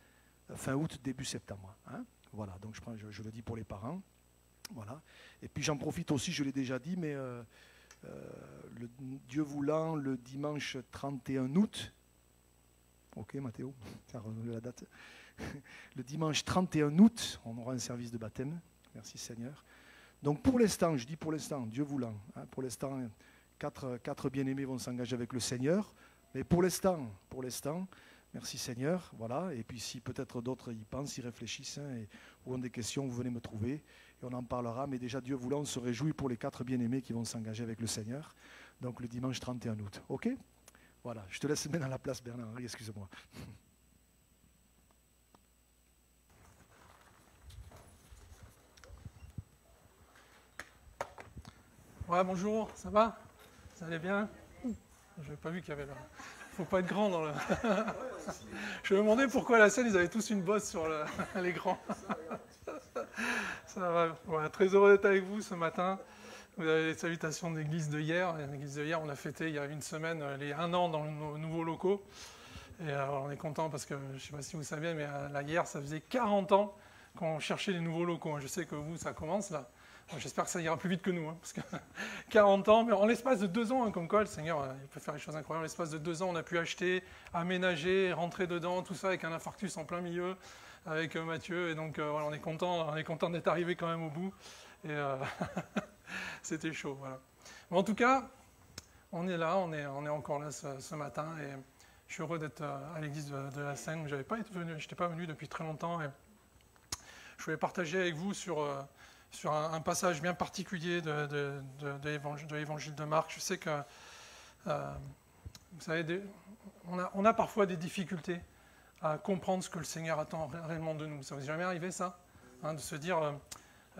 fin août, début septembre. Hein, voilà, donc je le dis pour les parents. Voilà. Et puis j'en profite aussi, je l'ai déjà dit, mais Dieu voulant, le dimanche 31 août, ok Mathéo, ça renouvelle la date. Le dimanche 31 août, on aura un service de baptême. Merci Seigneur. Donc pour l'instant, je dis pour l'instant, Dieu voulant, hein, pour l'instant, quatre bien-aimés vont s'engager avec le Seigneur. Mais pour l'instant, merci Seigneur, voilà. Et puis si peut-être d'autres y pensent, y réfléchissent, hein, ou ont des questions, vous venez me trouver et on en parlera. Mais déjà, Dieu voulant, on se réjouit pour les 4 bien-aimés qui vont s'engager avec le Seigneur. Donc le dimanche 31 août. Ok? Voilà, je te laisse maintenant la place, Bernard. Excuse-moi. Ouais, bonjour, ça va? Vous allez bien? Je n'avais pas vu qu'il y avait là. Faut pas être grand dans le. Je me demandais pourquoi à la scène ils avaient tous une bosse sur l'écran. Ça va. Ouais, très heureux d'être avec vous ce matin. Vous avez les salutations de l'église de hier. L'église de hier, on a fêté il y a une semaine les 1 an dans nos nouveaux locaux. Et on est content parce que je ne sais pas si vous saviez, mais là hier, ça faisait 40 ans qu'on cherchait les nouveaux locaux. Je sais que vous, ça commence là. J'espère que ça ira plus vite que nous, hein, parce que 40 ans, mais en l'espace de 2 ans, hein, comme quoi le Seigneur il peut faire des choses incroyables. En l'espace de 2 ans, on a pu acheter, aménager, rentrer dedans, tout ça avec un infarctus en plein milieu, avec Mathieu. Et donc voilà, on est content d'être arrivé quand même au bout. Et c'était chaud, voilà. Mais en tout cas, on est là, on est encore là ce matin, et je suis heureux d'être à l'église de la Seine. Je n'étais pas venu depuis très longtemps, et je voulais partager avec vous sur un passage bien particulier de l'évangile de Marc. Je sais que, vous savez, on a parfois des difficultés à comprendre ce que le Seigneur attend réellement de nous. Ça vous est jamais arrivé, ça, hein, de se dire,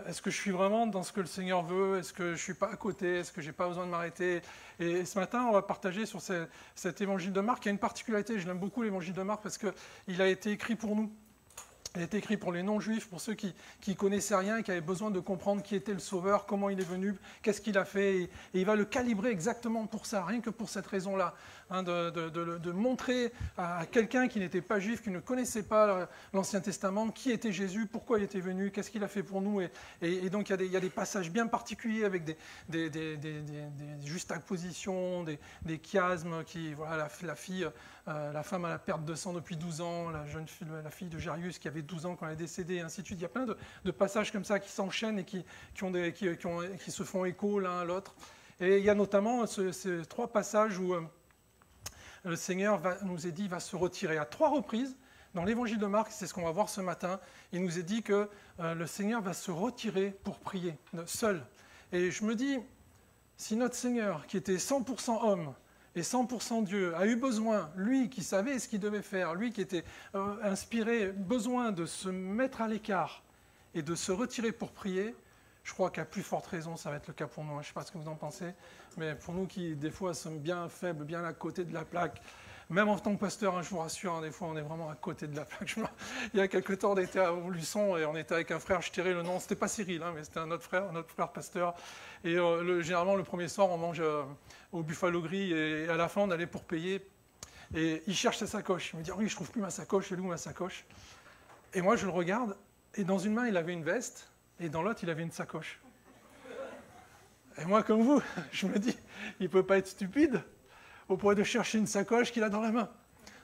est-ce que je suis vraiment dans ce que le Seigneur veut? Est-ce que je ne suis pas à côté? Est-ce que je n'ai pas besoin de m'arrêter? Et ce matin, on va partager sur cet évangile de Marc. Il y a une particularité, je l'aime beaucoup l'évangile de Marc, parce qu'il a été écrit pour nous. Il a été écrit pour les non-juifs, pour ceux qui ne connaissaient rien, qui avaient besoin de comprendre qui était le Sauveur, comment il est venu, qu'est-ce qu'il a fait. Et il va le calibrer exactement pour ça, rien que pour cette raison-là, hein, de montrer à quelqu'un qui n'était pas juif, qui ne connaissait pas l'Ancien Testament, qui était Jésus, pourquoi il était venu, qu'est-ce qu'il a fait pour nous. Et donc il y a des passages bien particuliers avec des juxtapositions, des chiasmes. Voilà, la femme à la perte de sang depuis 12 ans, la fille de Jairus qui avait 12 ans quand elle est décédée, et ainsi de suite. Il y a plein de passages comme ça qui s'enchaînent et qui se font écho l'un à l'autre. Et il y a notamment ces 3 passages où le Seigneur nous est dit va se retirer. À 3 reprises, dans l'évangile de Marc, c'est ce qu'on va voir ce matin, il nous est dit que le Seigneur va se retirer pour prier, seul. Et je me dis, si notre Seigneur, qui était 100% homme, et 100% Dieu, a eu besoin, lui qui savait ce qu'il devait faire, lui qui était inspiré, besoin de se mettre à l'écart et de se retirer pour prier, je crois qu'à plus forte raison, ça va être le cas pour nous. Je ne sais pas ce que vous en pensez, mais pour nous qui, des fois, sommes bien faibles, bien à côté de la plaque, même en tant que pasteur, hein, je vous rassure, hein, des fois, on est vraiment à côté de la plaque. Il y a quelques temps, on était à Luçon et on était avec un frère, je tirais le nom, c'était pas Cyril, hein, mais c'était un autre frère pasteur. Et généralement, le premier soir, on mange au Buffalo Grill et à la fin, on allait pour payer. Et il cherche sa sacoche. Il me dit, oui, je trouve plus ma sacoche, elle est où ma sacoche? Et moi, je le regarde, et dans une main, il avait une veste, et dans l'autre, il avait une sacoche. Et moi, comme vous, je me dis, il ne peut pas être stupide au point de chercher une sacoche qu'il a dans la main.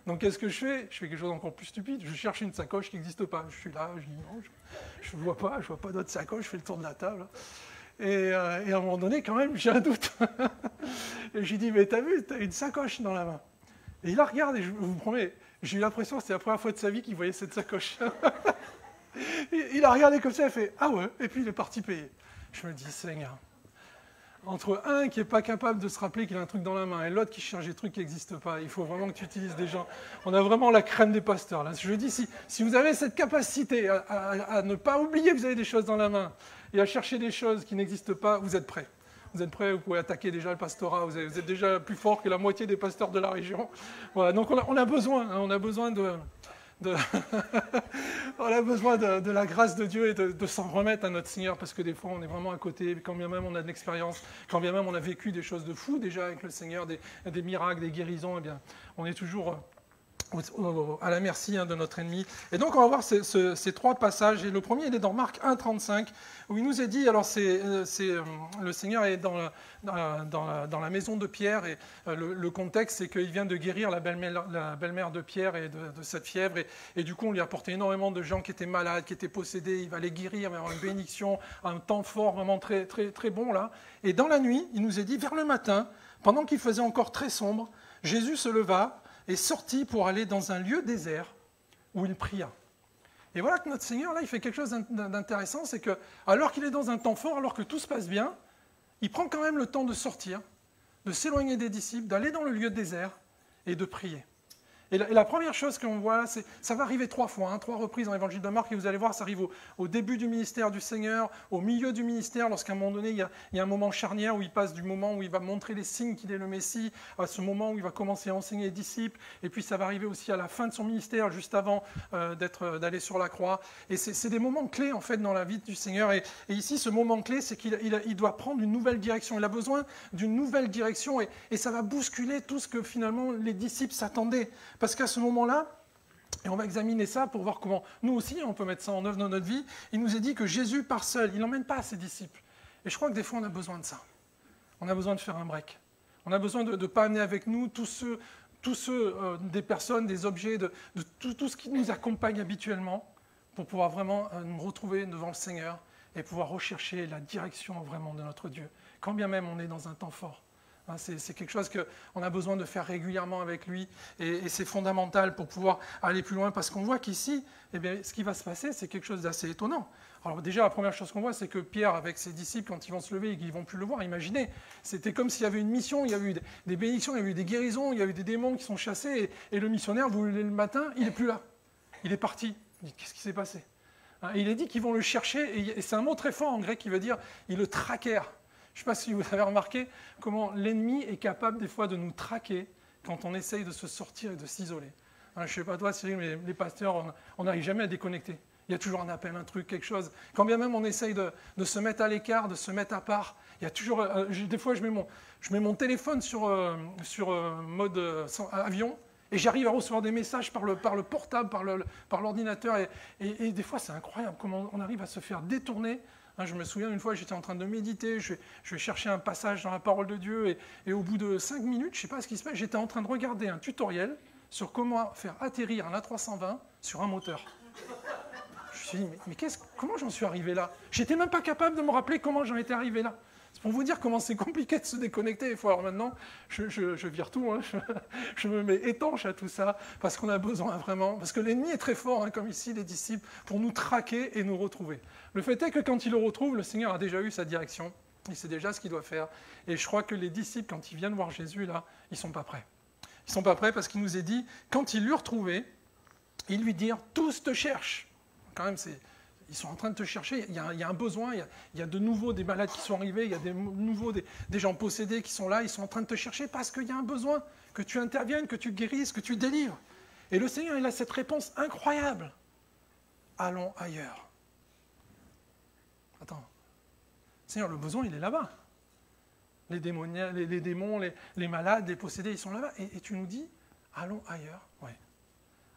Donc qu'est-ce que je fais? Je fais quelque chose d'encore plus stupide, je cherche une sacoche qui n'existe pas. Je suis là, je dis non, je ne vois pas d'autre sacoche, je fais le tour de la table. Et à un moment donné, quand même, j'ai un doute. Et je lui dis, mais t'as vu, t'as une sacoche dans la main. Et il la regarde, et je vous promets, j'ai eu l'impression que c'était la première fois de sa vie qu'il voyait cette sacoche. Il a regardé comme ça, il fait, ah ouais, et puis il est parti payer. Je me dis, Seigneur, entre un qui n'est pas capable de se rappeler qu'il a un truc dans la main et l'autre qui cherche des trucs qui n'existent pas, il faut vraiment que tu utilises des gens. On a vraiment la crème des pasteurs. Là. Je dis, si vous avez cette capacité à ne pas oublier que vous avez des choses dans la main et à chercher des choses qui n'existent pas, vous êtes prêts. Vous êtes prêts, vous pouvez attaquer déjà le pastorat, vous êtes déjà plus fort que la moitié des pasteurs de la région. Voilà, donc on a besoin, hein, on a besoin on a besoin de la grâce de Dieu et de s'en remettre à notre Seigneur, parce que des fois on est vraiment à côté, quand bien même on a de l'expérience, quand bien même on a vécu des choses de fou déjà avec le Seigneur, des miracles, des guérisons, eh bien, on est toujours à la merci de notre ennemi. Et donc on va voir ces 3 passages. Et le premier, il est dans Marc 1,35, où il nous est dit, alors le Seigneur est dans la maison de Pierre, et le contexte, c'est qu'il vient de guérir la belle-mère de Pierre et de cette fièvre, et du coup on lui a apporté énormément de gens qui étaient malades, qui étaient possédés, il va les guérir, il va avoir une bénédiction, un temps fort, vraiment très, très, très bon là. Et dans la nuit, il nous est dit, vers le matin, pendant qu'il faisait encore très sombre, Jésus se leva et sortit pour aller dans un lieu désert où il pria. Et voilà que notre Seigneur, là, il fait quelque chose d'intéressant, c'est que, alors qu'il est dans un temps fort, alors que tout se passe bien, il prend quand même le temps de sortir, de s'éloigner des disciples, d'aller dans le lieu désert et de prier. Et la première chose qu'on voit, c'est ça va arriver 3 fois, 3 reprises dans l'évangile de Marc, et vous allez voir, ça arrive au début du ministère du Seigneur, au milieu du ministère, lorsqu'à un moment donné, il y a un moment charnière où il passe du moment où il va montrer les signes qu'il est le Messie, à ce moment où il va commencer à enseigner les disciples, et puis ça va arriver aussi à la fin de son ministère, juste avant d'aller sur la croix. Et c'est des moments clés, en fait, dans la vie du Seigneur. Et ici, ce moment clé, c'est qu'il doit prendre une nouvelle direction. Il a besoin d'une nouvelle direction, et ça va bousculer tout ce que, finalement, les disciples s'attendaient. Parce qu'à ce moment-là, et on va examiner ça pour voir comment nous aussi on peut mettre ça en œuvre dans notre vie, il nous est dit que Jésus part seul, il n'emmène pas ses disciples. Et je crois que des fois on a besoin de ça. On a besoin de faire un break. On a besoin de ne pas amener avec nous tous ceux des personnes, des objets, de tout ce qui nous accompagne habituellement, pour pouvoir vraiment nous retrouver devant le Seigneur et pouvoir rechercher la direction vraiment de notre Dieu, quand bien même on est dans un temps fort. C'est quelque chose qu'on a besoin de faire régulièrement avec lui, et c'est fondamental pour pouvoir aller plus loin, parce qu'on voit qu'ici, ce qui va se passer, c'est quelque chose d'assez étonnant. Alors déjà, la première chose qu'on voit, c'est que Pierre, avec ses disciples, quand ils vont se lever et qu'ils ne vont plus le voir, imaginez, c'était comme s'il y avait une mission, il y a eu des bénédictions, il y a eu des guérisons, il y a eu des démons qui sont chassés, et le missionnaire, vous le levez le matin, il n'est plus là, il est parti. Vous dites, qu'est-ce qui s'est passé ? Il est dit qu'ils vont le chercher, et c'est un mot très fort en grec qui veut dire, ils le traquèrent. Je ne sais pas si vous avez remarqué comment l'ennemi est capable des fois de nous traquer quand on essaye de se sortir et de s'isoler. Je ne sais pas toi, Cyril, mais les pasteurs, on n'arrive jamais à déconnecter. Il y a toujours un appel, un truc, quelque chose. Quand bien même on essaye de se mettre à l'écart, de se mettre à part, il y a toujours... des fois, je mets mon téléphone sur mode avion, et j'arrive à recevoir des messages par le portable, par l'ordinateur. Et des fois, c'est incroyable comment on arrive à se faire détourner. Je me souviens, une fois, j'étais en train de méditer, je vais chercher un passage dans la parole de Dieu, et au bout de 5 minutes, je ne sais pas ce qui se passe, j'étais en train de regarder un tutoriel sur comment faire atterrir un A320 sur un moteur. Je me suis dit, mais comment j'en suis arrivé là ? J'étais même pas capable de me rappeler comment j'en étais arrivé là. C'est pour vous dire comment c'est compliqué de se déconnecter. Il faut alors maintenant, je vire tout, je me mets étanche à tout ça, parce qu'on a besoin vraiment, parce que l'ennemi est très fort, comme ici les disciples, pour nous traquer et nous retrouver. Le fait est que quand il le retrouve, le Seigneur a déjà eu sa direction, il sait déjà ce qu'il doit faire, et je crois que les disciples, quand ils viennent voir Jésus, là, ils ne sont pas prêts. Ils ne sont pas prêts parce qu'il nous est dit, quand ils lui retrouvent, ils lui dirent, tous te cherchent. Quand même, ils sont en train de te chercher, il y a un besoin, il y a de nouveau des malades qui sont arrivés, il y a de nouveau des gens possédés qui sont là, ils sont en train de te chercher parce qu'il y a un besoin, que tu interviennes, que tu guérisses, que tu délivres. Et le Seigneur, il a cette réponse incroyable. Allons ailleurs. Attends, Seigneur, le besoin, il est là-bas. Les démons, les malades, les possédés, ils sont là-bas. Et tu nous dis, allons ailleurs. Oui,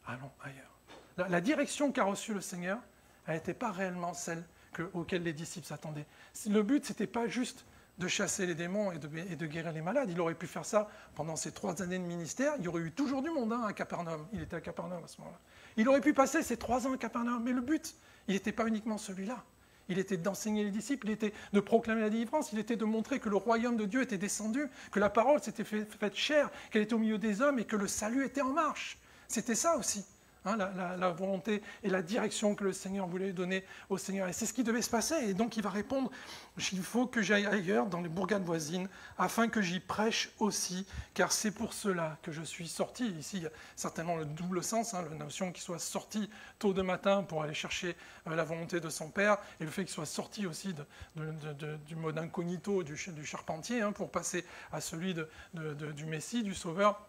allons ailleurs. La direction qu'a reçue le Seigneur, elle n'était pas réellement celle auquel les disciples s'attendaient. Le but, ce n'était pas juste de chasser les démons et de guérir les malades. Il aurait pu faire ça pendant ces 3 années de ministère. Il y aurait eu toujours du monde à Capernaum. Il était à Capernaum à ce moment-là. Il aurait pu passer ces 3 ans à Capernaum. Mais le but, il n'était pas uniquement celui-là. Il était d'enseigner les disciples, il était de proclamer la délivrance, il était de montrer que le royaume de Dieu était descendu, que la parole s'était faite chair, qu'elle était au milieu des hommes et que le salut était en marche. C'était ça aussi. La volonté et la direction que le Seigneur voulait donner au Seigneur. Et c'est ce qui devait se passer. Et donc il va répondre, il faut que j'aille ailleurs, dans les bourgades voisines, afin que j'y prêche aussi, car c'est pour cela que je suis sorti. Ici, il y a certainement le double sens, la notion qu'il soit sorti tôt de matin pour aller chercher la volonté de son Père, et le fait qu'il soit sorti aussi du mode incognito du charpentier, pour passer à celui du Messie, du Sauveur.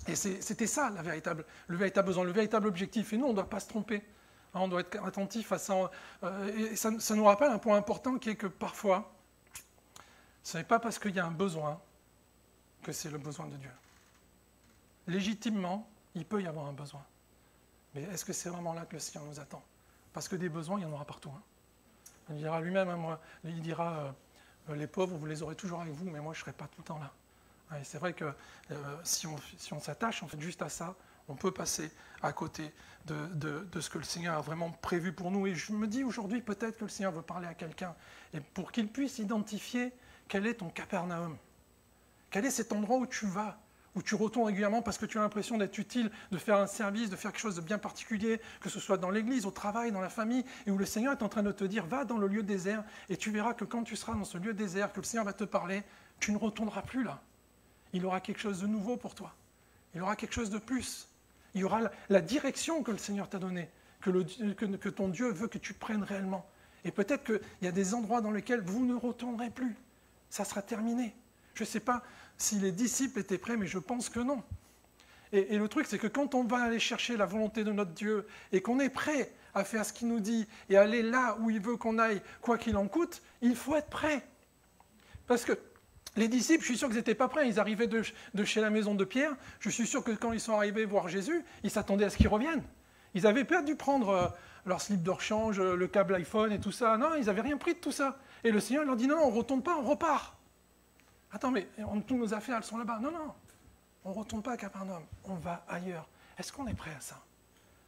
Et c'était ça le véritable besoin, le véritable objectif. Et nous, on ne doit pas se tromper. On doit être attentif à ça. Et ça nous rappelle un point important qui est que parfois, ce n'est pas parce qu'il y a un besoin que c'est le besoin de Dieu. Légitimement, Il peut y avoir un besoin. Mais est-ce que c'est vraiment là que le Seigneur nous attend? Parce que des besoins, il y en aura partout. Hein. Il dira lui-même, hein, il dira, les pauvres, vous les aurez toujours avec vous, mais moi, je ne serai pas tout le temps là. Et c'est vrai que si on s'attache en fait, juste à ça, on peut passer à côté de ce que le Seigneur a vraiment prévu pour nous. Et je me dis aujourd'hui, peut-être que le Seigneur veut parler à quelqu'un, et pour qu'il puisse identifier quel est ton Capernaum. Quel est cet endroit où tu vas, où tu retournes régulièrement parce que tu as l'impression d'être utile, de faire un service, de faire quelque chose de bien particulier, que ce soit dans l'église, au travail, dans la famille, et où le Seigneur est en train de te dire, va dans le lieu désert, et tu verras que quand tu seras dans ce lieu désert, que le Seigneur va te parler, tu ne retourneras plus là. Il aura quelque chose de nouveau pour toi. Il aura quelque chose de plus. Il y aura la direction que le Seigneur t'a donnée, que ton Dieu veut que tu prennes réellement. Et peut-être qu'il y a des endroits dans lesquels vous ne retournerez plus. Ça sera terminé. Je ne sais pas si les disciples étaient prêts, mais je pense que non. Et le truc, c'est que quand on va aller chercher la volonté de notre Dieu et qu'on est prêt à faire ce qu'il nous dit et aller là où il veut qu'on aille, quoi qu'il en coûte, il faut être prêt. Parce que les disciples, je suis sûr qu'ils n'étaient pas prêts. Ils arrivaient de chez la maison de Pierre. Je suis sûr que quand ils sont arrivés voir Jésus, ils s'attendaient à ce qu'il revienne. Ils avaient peur dû prendre leur slip de rechange, le câble iPhone et tout ça. Non, ils n'avaient rien pris de tout ça. Et le Seigneur leur dit, non, on ne retourne pas, on repart. Attends, mais toutes nos affaires, elles sont là-bas. Non, on ne retourne pas à Capernaum, on va ailleurs. Est-ce qu'on est prêt à ça?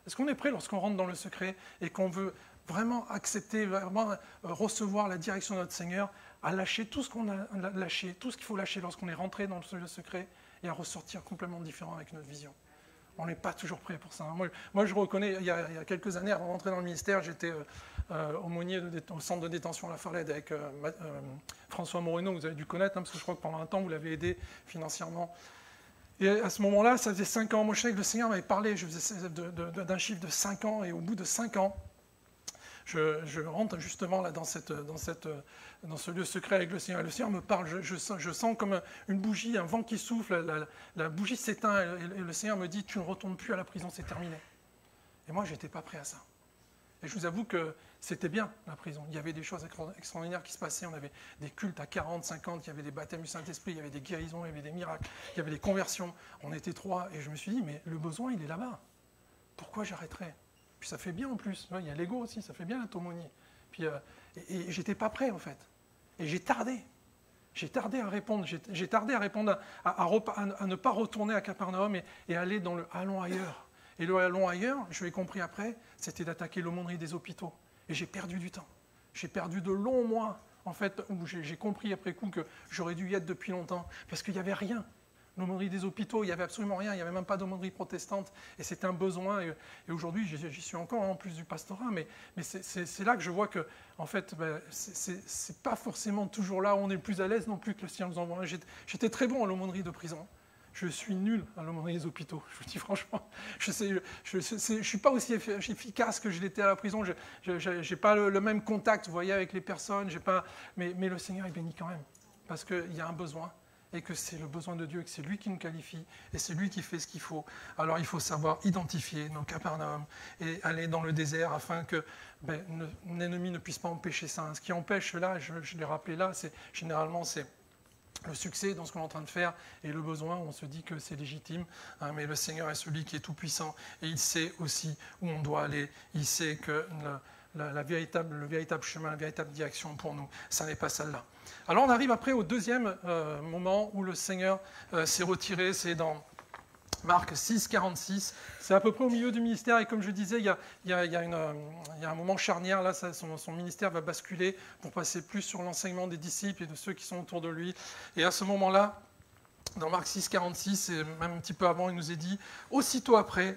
Est-ce qu'on est prêt lorsqu'on rentre dans le secret et qu'on veut vraiment accepter, vraiment recevoir la direction de notre Seigneur, à lâcher tout ce qu'on a lâché, tout ce qu'il faut lâcher lorsqu'on est rentré dans le secret et à ressortir complètement différent avec notre vision? On n'est pas toujours prêt pour ça. Moi, je reconnais, il y a quelques années, avant d'entrer dans le ministère, j'étais aumônier au centre de détention La Farlède avec François Moreno, vous avez dû connaître, hein, parce que je crois que pendant un temps, vous l'avez aidé financièrement. Et à ce moment-là, ça faisait 5 ans. Moi, je sais que le Seigneur m'avait parlé, je faisais d'un chiffre de 5 ans, et au bout de 5 ans, je rentre justement là dans ce lieu secret avec le Seigneur. Et le Seigneur me parle, je sens comme une bougie, un vent qui souffle, la bougie s'éteint, et le Seigneur me dit, tu ne retournes plus à la prison, c'est terminé. Et moi, je n'étais pas prêt à ça. Et je vous avoue que c'était bien, la prison. Il y avait des choses extraordinaires qui se passaient. On avait des cultes à 40, 50, il y avait des baptêmes du Saint-Esprit, il y avait des guérisons, il y avait des miracles, il y avait des conversions. On était 3, et je me suis dit, mais le besoin, il est là-bas. Pourquoi j'arrêterais? Puis ça fait bien en plus. Il y a l'ego aussi, ça fait bien la tomonie. Puis, et j'étais pas prêt, en fait. Et j'ai tardé. J'ai tardé à répondre. J'ai tardé à répondre, à ne pas retourner à Capernaum et aller dans le « allons ailleurs ». Et le « allons ailleurs », je l'ai compris après, c'était d'attaquer l'aumônerie des hôpitaux. Et j'ai perdu du temps. J'ai perdu de longs mois, en fait, où j'ai compris après coup que j'aurais dû y être depuis longtemps, parce qu'il n'y avait rien. L'aumônerie des hôpitaux, il n'y avait absolument rien, il n'y avait même pas d'aumônerie protestante, et c'était un besoin, et aujourd'hui, j'y suis encore, en plus du pastorat, mais c'est là que je vois que, en fait, c'est pas forcément toujours là où on est le plus à l'aise non plus que le Seigneur nous envoie. J'étais très bon à l'aumônerie de prison. Je suis nul à l'aumônerie des hôpitaux, je vous dis franchement. Je ne suis pas aussi efficace que je l'étais à la prison, je n'ai pas le même contact, vous voyez, avec les personnes, mais le Seigneur est béni quand même, parce qu'il y a un besoin, et que c'est le besoin de Dieu, et que c'est lui qui nous qualifie, et c'est lui qui fait ce qu'il faut. Alors il faut savoir identifier nos Capernaum et aller dans le désert afin que l'ennemi ne puisse pas empêcher ça. Ce qui empêche là, je l'ai rappelé là, généralement c'est le succès dans ce qu'on est en train de faire et le besoin, on se dit que c'est légitime, hein, mais le Seigneur est celui qui est tout-puissant et il sait aussi où on doit aller. Il sait que le véritable chemin, la véritable direction pour nous, ça n'est pas celle-là. Alors on arrive après au deuxième moment où le Seigneur s'est retiré, c'est dans Marc 6, 46. C'est à peu près au milieu du ministère et comme je disais, il y a un moment charnière, là son ministère va basculer pour passer plus sur l'enseignement des disciples et de ceux qui sont autour de lui. Et à ce moment-là, dans Marc 6, 46, et même un petit peu avant, il nous est dit, aussitôt après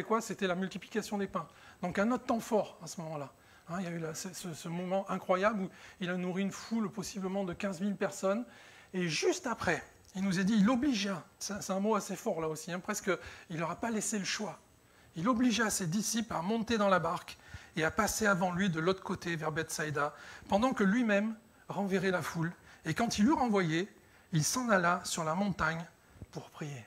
quoi? C'était la multiplication des pains. Donc un autre temps fort à ce moment-là. Hein, il y a eu ce moment incroyable où il a nourri une foule possiblement de 15 000 personnes. Et juste après, il nous est dit, il obligea, c'est un mot assez fort là aussi, hein, presque, il leur a pas laissé le choix. Il obligea ses disciples à monter dans la barque et à passer avant lui de l'autre côté vers Bethsaïda, pendant que lui-même renverrait la foule. Et quand il eut renvoyé, il s'en alla sur la montagne pour prier.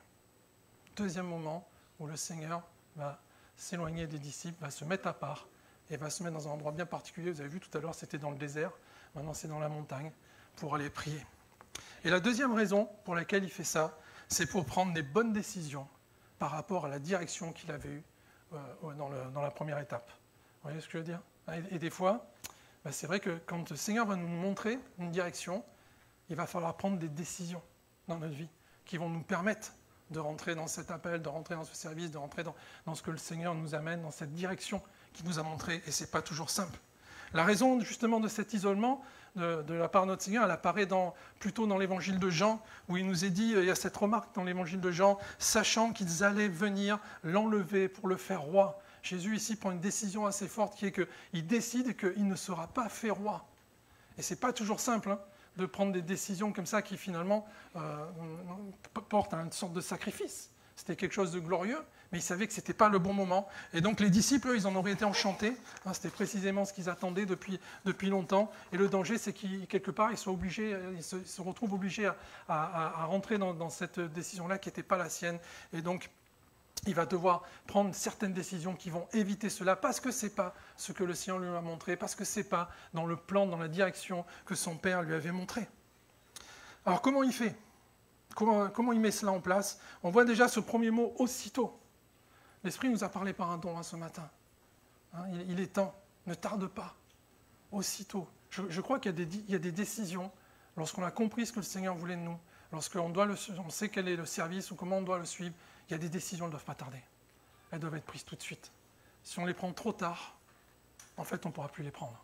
Deuxième moment où le Seigneur va s'éloigner des disciples, va se mettre à part et va se mettre dans un endroit bien particulier. Vous avez vu tout à l'heure, c'était dans le désert, maintenant c'est dans la montagne pour aller prier. Et la deuxième raison pour laquelle il fait ça, c'est pour prendre des bonnes décisions par rapport à la direction qu'il avait eue dans la première étape. Vous voyez ce que je veux dire? Et des fois, c'est vrai que quand le Seigneur va nous montrer une direction, il va falloir prendre des décisions dans notre vie qui vont nous permettre de rentrer dans cet appel, de rentrer dans ce service, de rentrer dans ce que le Seigneur nous amène, dans cette direction qu'il nous a montrée. Et ce n'est pas toujours simple. La raison justement de cet isolement de la part de notre Seigneur, elle apparaît plutôt dans l'évangile de Jean, où il nous est dit, il y a cette remarque dans l'évangile de Jean, sachant qu'ils allaient venir l'enlever pour le faire roi. Jésus ici prend une décision assez forte qui est qu'il décide qu'il ne sera pas fait roi. Et ce n'est pas toujours simple de prendre des décisions comme ça qui finalement portent à une sorte de sacrifice. C'était quelque chose de glorieux, mais ils savaient que ce n'était pas le bon moment. Et donc les disciples, eux, ils en auraient été enchantés. C'était précisément ce qu'ils attendaient depuis longtemps. Et le danger, c'est qu'ils, quelque part, ils se retrouvent obligés à rentrer dans cette décision-là qui n'était pas la sienne. Et donc, il va devoir prendre certaines décisions qui vont éviter cela, parce que ce n'est pas ce que le Seigneur lui a montré, parce que ce n'est pas dans le plan, dans la direction que son Père lui avait montré. Alors comment il fait ? Comment il met cela en place ? On voit déjà ce premier mot « aussitôt ». L'Esprit nous a parlé par un don ce matin. Il est temps, ne tarde pas, aussitôt. Je crois qu'il y a des décisions, lorsqu'on a compris ce que le Seigneur voulait de nous, lorsqu'on sait quel est le service ou comment on doit le suivre, il y a des décisions qui ne doivent pas tarder. Elles doivent être prises tout de suite. Si on les prend trop tard, en fait, on ne pourra plus les prendre.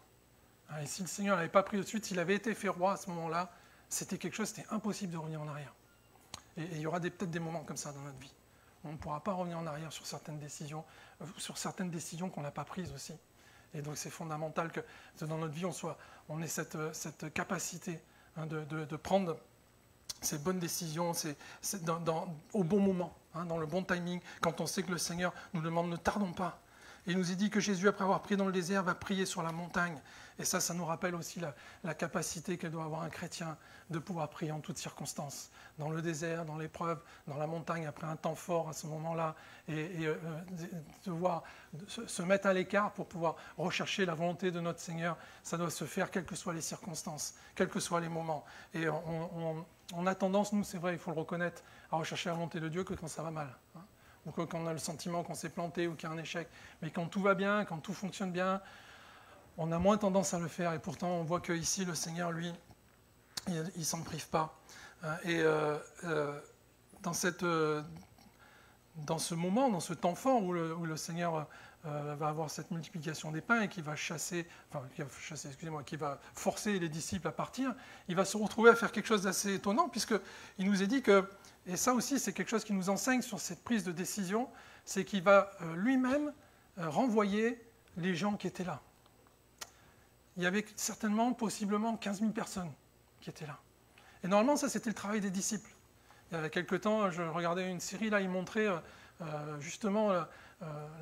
Et si le Seigneur n'avait pas pris tout de suite, s'il avait été fait roi à ce moment-là, c'était impossible de revenir en arrière. Et il y aura peut-être des moments comme ça dans notre vie. On ne pourra pas revenir en arrière sur certaines décisions qu'on n'a pas prises aussi. Et donc c'est fondamental que dans notre vie, on ait cette capacité de prendre ces bonnes décisions au bon moment, dans le bon timing, quand on sait que le Seigneur nous demande ne tardons pas. Et il nous est dit que Jésus, après avoir prié dans le désert, va prier sur la montagne. Et ça nous rappelle aussi la capacité que doit avoir un chrétien de pouvoir prier en toutes circonstances. Dans le désert, dans l'épreuve, dans la montagne, après un temps fort à ce moment-là, et devoir se mettre à l'écart pour pouvoir rechercher la volonté de notre Seigneur, ça doit se faire quelles que soient les circonstances, quels que soient les moments. Et on a tendance, nous, c'est vrai, il faut le reconnaître, à rechercher la volonté de Dieu que quand ça va mal. Ou quand on a le sentiment qu'on s'est planté ou qu'il y a un échec. Mais quand tout va bien, quand tout fonctionne bien, on a moins tendance à le faire. Et pourtant, on voit qu'ici, le Seigneur, lui, il ne s'en prive pas. Et dans ce moment, dans ce temps fort où le Seigneur va avoir cette multiplication des pains et qui va qui va forcer les disciples à partir, il va se retrouver à faire quelque chose d'assez étonnant, puisqu'il nous est dit que, et ça aussi c'est quelque chose qui nous enseigne sur cette prise de décision, c'est qu'il va lui-même renvoyer les gens qui étaient là. Il y avait certainement, possiblement, 15 000 personnes qui étaient là. Et normalement, ça c'était le travail des disciples. Il y a quelque temps, je regardais une série, là, ils montraient justement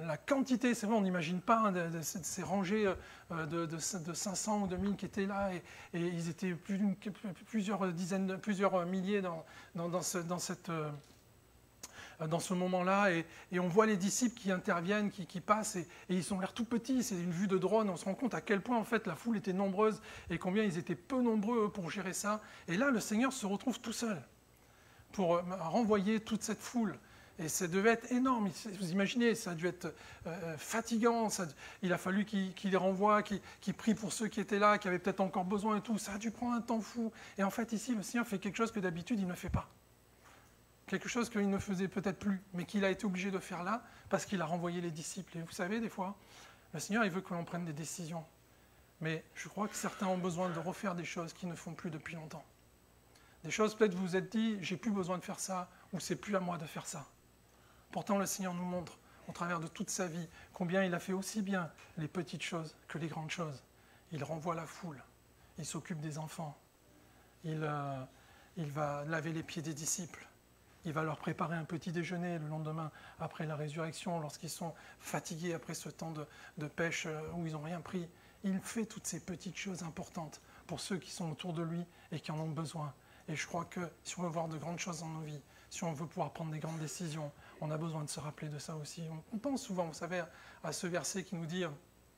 la quantité, c'est vrai, on n'imagine pas de ces rangées de 500 ou de 1000 qui étaient là, et ils étaient plusieurs milliers dans ce moment-là, et on voit les disciples qui interviennent, qui passent, et ils ont l'air tout petits, c'est une vue de drone, on se rend compte à quel point en fait la foule était nombreuse, et combien ils étaient peu nombreux pour gérer ça, et là le Seigneur se retrouve tout seul pour renvoyer toute cette foule. Et ça devait être énorme. Vous imaginez, ça a dû être fatigant. Il a fallu qu'il les renvoie, qu'il prie pour ceux qui étaient là, qui avaient peut-être encore besoin et tout. Ça a dû prendre un temps fou. Et en fait, ici, le Seigneur fait quelque chose que d'habitude, il ne fait pas. Quelque chose qu'il ne faisait peut-être plus, mais qu'il a été obligé de faire là, parce qu'il a renvoyé les disciples. Et vous savez, des fois, le Seigneur, il veut que l'on prenne des décisions. Mais je crois que certains ont besoin de refaire des choses qu'ils ne font plus depuis longtemps. Des choses, peut-être vous vous êtes dit, j'ai plus besoin de faire ça, ou c'est plus à moi de faire ça. Pourtant, le Seigneur nous montre, au travers de toute sa vie, combien il a fait aussi bien les petites choses que les grandes choses. Il renvoie la foule, il s'occupe des enfants, il va laver les pieds des disciples, il va leur préparer un petit déjeuner le lendemain après la résurrection, lorsqu'ils sont fatigués après ce temps de pêche où ils n'ont rien pris. Il fait toutes ces petites choses importantes pour ceux qui sont autour de lui et qui en ont besoin. Et je crois que si on veut voir de grandes choses dans nos vies, si on veut pouvoir prendre des grandes décisions, on a besoin de se rappeler de ça aussi. On pense souvent, vous savez, à ce verset qui nous dit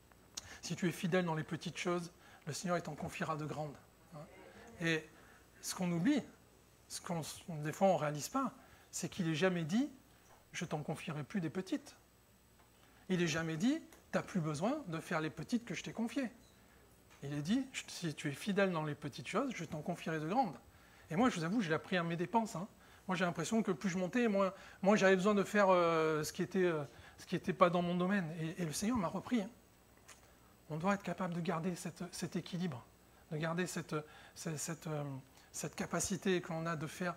« Si tu es fidèle dans les petites choses, le Seigneur t'en confiera de grandes. » Et ce qu'on oublie, des fois on ne réalise pas, c'est qu'il n'est jamais dit je t'en confierai plus des petites. Il n'est jamais dit, tu n'as plus besoin de faire les petites que je t'ai confiées. Il est dit, si tu es fidèle dans les petites choses, je t'en confierai de grandes. Et moi, je vous avoue, j'ai appris à mes dépenses. Hein. Moi, j'ai l'impression que plus je montais, moins j'avais besoin de faire ce qui était pas dans mon domaine. Et le Seigneur m'a repris. Hein. On doit être capable de garder cet équilibre, de garder cette capacité que l'on a de faire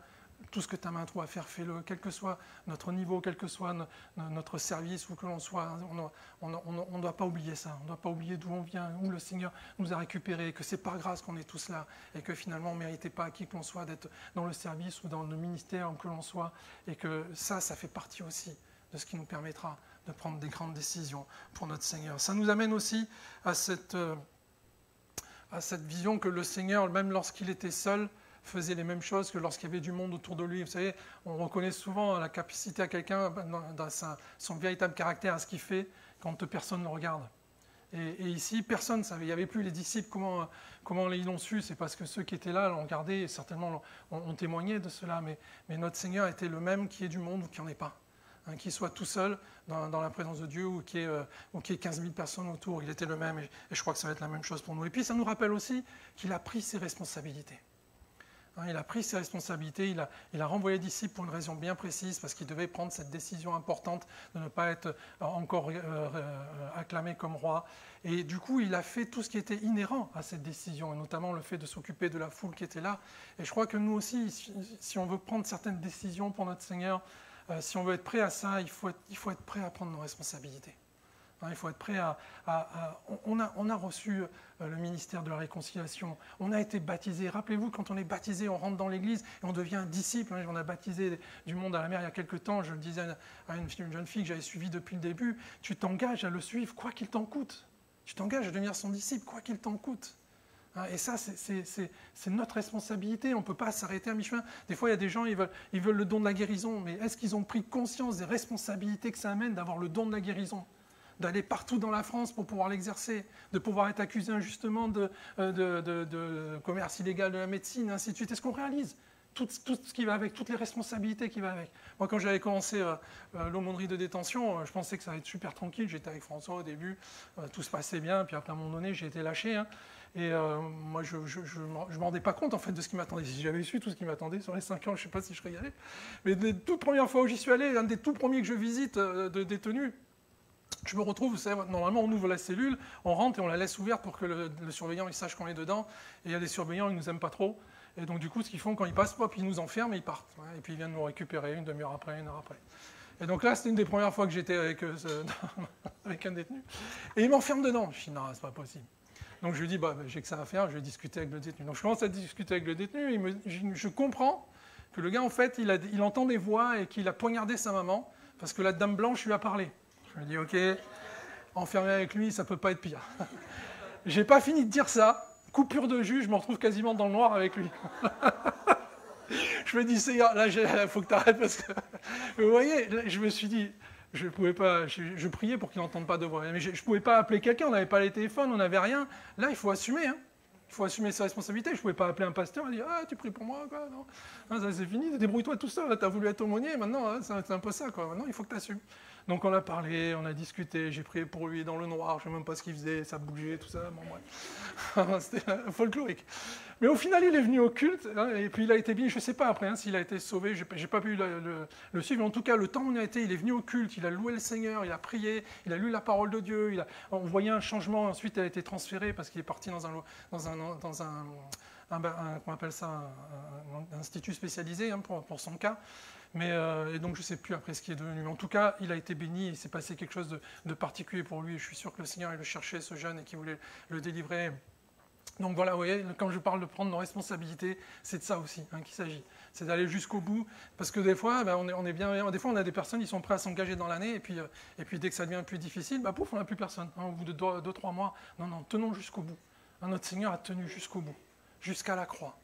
tout ce que ta main trouve à faire, fais-le, quel que soit notre niveau, quel que soit notre service, où que l'on soit. On ne doit pas oublier ça. On ne doit pas oublier d'où on vient, où le Seigneur nous a récupérés, que c'est par grâce qu'on est tous là, et que finalement on ne méritait pas à qui que l'on soit d'être dans le service ou dans le ministère où que l'on soit, et que ça fait partie aussi de ce qui nous permettra de prendre des grandes décisions pour notre Seigneur. Ça nous amène aussi à cette vision que le Seigneur, même lorsqu'il était seul, faisait les mêmes choses que lorsqu'il y avait du monde autour de lui. Vous savez, on reconnaît souvent la capacité à quelqu'un, dans son véritable caractère, à ce qu'il fait, quand personne ne le regarde. Et ici, personne ne savait. Il n'y avait plus les disciples. Comment ils l'ont su? C'est parce que ceux qui étaient là l'ont regardé, et certainement ont témoigné de cela. Mais notre Seigneur était le même qui est du monde ou qui n'en est pas. Hein, qu'il soit tout seul dans la présence de Dieu ou qu'il y ait 15 000 personnes autour. Il était le même. Et je crois que ça va être la même chose pour nous. Et puis, ça nous rappelle aussi qu'il a pris ses responsabilités. Il a pris ses responsabilités, il a renvoyé les disciples pour une raison bien précise, parce qu'il devait prendre cette décision importante de ne pas être encore acclamé comme roi. Et du coup, il a fait tout ce qui était inhérent à cette décision, et notamment le fait de s'occuper de la foule qui était là. Et je crois que nous aussi, si on veut prendre certaines décisions pour notre Seigneur, si on veut être prêt à ça, il faut être prêt à prendre nos responsabilités. Il faut être prêt on a reçu le ministère de la réconciliation. On a été baptisé. Rappelez-vous, quand on est baptisé, on rentre dans l'église et on devient un disciple. On a baptisé du monde à la mer il y a quelque temps. Je le disais à une jeune fille que j'avais suivie depuis le début. Tu t'engages à le suivre, quoi qu'il t'en coûte. Tu t'engages à devenir son disciple, quoi qu'il t'en coûte. Et ça, c'est notre responsabilité. On ne peut pas s'arrêter à mi-chemin. Des fois, il y a des gens, ils veulent le don de la guérison. Mais est-ce qu'ils ont pris conscience des responsabilités que ça amène d'avoir le don de la guérison ? D'aller partout dans la France pour pouvoir l'exercer, de pouvoir être accusé injustement de commerce illégal de la médecine, ainsi de suite. Est-ce qu'on réalise tout ce qui va avec, toutes les responsabilités qui vont avec? Moi, quand j'avais commencé l'aumônerie de détention, je pensais que ça allait être super tranquille. J'étais avec François au début, tout se passait bien, puis après, à un moment donné, j'ai été lâché. Hein, et moi, je ne me rendais pas compte en fait, de ce qui m'attendait. Si j'avais su tout ce qui m'attendait sur les 5 ans, je ne sais pas si je serais y allé. Mais les toutes premières fois où j'y suis allé, un des tout premiers que je visite de détenus, je me retrouve, vous savez, normalement on ouvre la cellule, on rentre et on la laisse ouverte pour que le surveillant il sache qu'on est dedans. Et il y a des surveillants, ils ne nous aiment pas trop. Et donc du coup, ce qu'ils font quand ils passent, hop, ils nous enferment et ils partent. Et puis ils viennent nous récupérer une demi-heure après, une heure après. Et donc là, c'était une des premières fois que j'étais avec un détenu. Et ils m'enferment dedans. Je dis non, c'est pas possible. Donc je lui dis, j'ai que ça à faire, je vais discuter avec le détenu. Donc je commence à discuter avec le détenu et je comprends que le gars, en fait, il entend des voix et qu'il a poignardé sa maman parce que la dame blanche lui a parlé. Je me dis, ok, enfermé avec lui, ça peut pas être pire. J'ai pas fini de dire ça. Coupure de jus, je me retrouve quasiment dans le noir avec lui. Je me dis, Seigneur, là, il faut que tu arrêtes parce que... Vous voyez, là, je me suis dit, je pouvais pas, je priais pour qu'il n'entende pas de voix. Mais je ne pouvais pas appeler quelqu'un, on n'avait pas les téléphones, on n'avait rien. Là, il faut assumer, hein. Il faut assumer ses responsabilités. Je ne pouvais pas appeler un pasteur et dire, ah, tu pries pour moi, quoi. Non, ça c'est fini, débrouille-toi tout seul. Tu as voulu être aumônier, maintenant, c'est un peu ça, quoi. Maintenant, il faut que tu assumes. Donc on a parlé, on a discuté, j'ai prié pour lui dans le noir, je ne sais même pas ce qu'il faisait, ça bougeait, tout ça, bon bref. C'était folklorique. Mais au final, il est venu au culte, hein, et puis il a été bien, je ne sais pas après hein, s'il a été sauvé, je n'ai pas pu le suivre, mais en tout cas, le temps où on a été, il est venu au culte, il a loué le Seigneur, il a prié, il a lu la parole de Dieu, on voyait un changement, ensuite il a été transféré parce qu'il est parti dans qu'on appelle ça, un institut spécialisé hein, pour son cas. Mais, et donc je ne sais plus après ce qui est devenu. Mais en tout cas, il a été béni, il s'est passé quelque chose de particulier pour lui. Et je suis sûr que le Seigneur il le cherchait, ce jeune, et qu'il voulait le délivrer. Donc voilà, vous voyez, quand je parle de prendre nos responsabilités, c'est de ça aussi hein, qu'il s'agit. C'est d'aller jusqu'au bout. Parce que des fois, on est bien, des fois, on a des personnes qui sont prêtes à s'engager dans l'année, et puis dès que ça devient plus difficile, pouf, on n'a plus personne. Hein, au bout de 2-3 mois, non, tenons jusqu'au bout. Hein, notre Seigneur a tenu jusqu'au bout, jusqu'à la croix.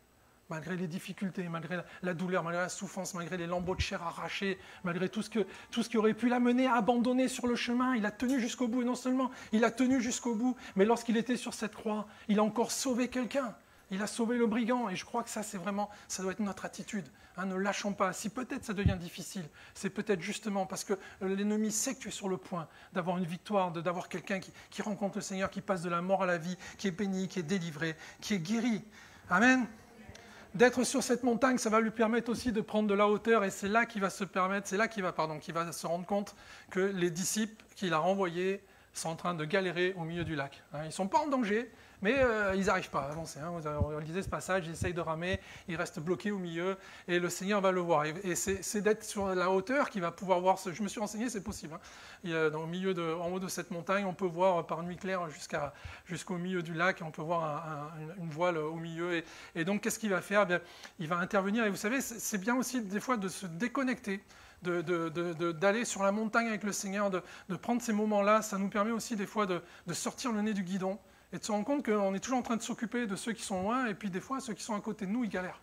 Malgré les difficultés, malgré la douleur, malgré la souffrance, malgré les lambeaux de chair arrachés, malgré tout ce qui aurait pu l'amener à abandonner sur le chemin, il a tenu jusqu'au bout. Et non seulement il a tenu jusqu'au bout, mais lorsqu'il était sur cette croix, il a encore sauvé quelqu'un. Il a sauvé le brigand. Et je crois que ça, c'est vraiment, ça doit être notre attitude. Hein, ne lâchons pas. Si peut-être ça devient difficile, c'est peut-être justement parce que l'ennemi sait que tu es sur le point d'avoir une victoire, d'avoir quelqu'un qui rencontre le Seigneur, qui passe de la mort à la vie, qui est béni, qui est délivré, qui est guéri. Amen. D'être sur cette montagne, ça va lui permettre aussi de prendre de la hauteur, et c'est là qu'il va se permettre, qu'il va se rendre compte que les disciples qu'il a renvoyés sont en train de galérer au milieu du lac. Ils ne sont pas en danger, mais ils n'arrivent pas à avancer. Vous lisez ce passage, ils essayent de ramer, ils restent bloqués au milieu, et le Seigneur va le voir. Et c'est d'être sur la hauteur qu'il va pouvoir voir. Je me suis renseigné, c'est possible. En haut de cette montagne, on peut voir par nuit claire jusqu'au milieu du lac, et on peut voir une voile au milieu. Et donc, qu'est-ce qu'il va faire? Bien, il va intervenir. Et vous savez, c'est bien aussi des fois de se déconnecter, d'aller sur la montagne avec le Seigneur, de prendre ces moments-là. Ça nous permet aussi des fois de sortir le nez du guidon et de se rendre compte qu'on est toujours en train de s'occuper de ceux qui sont loin, et puis des fois, ceux qui sont à côté de nous, ils galèrent.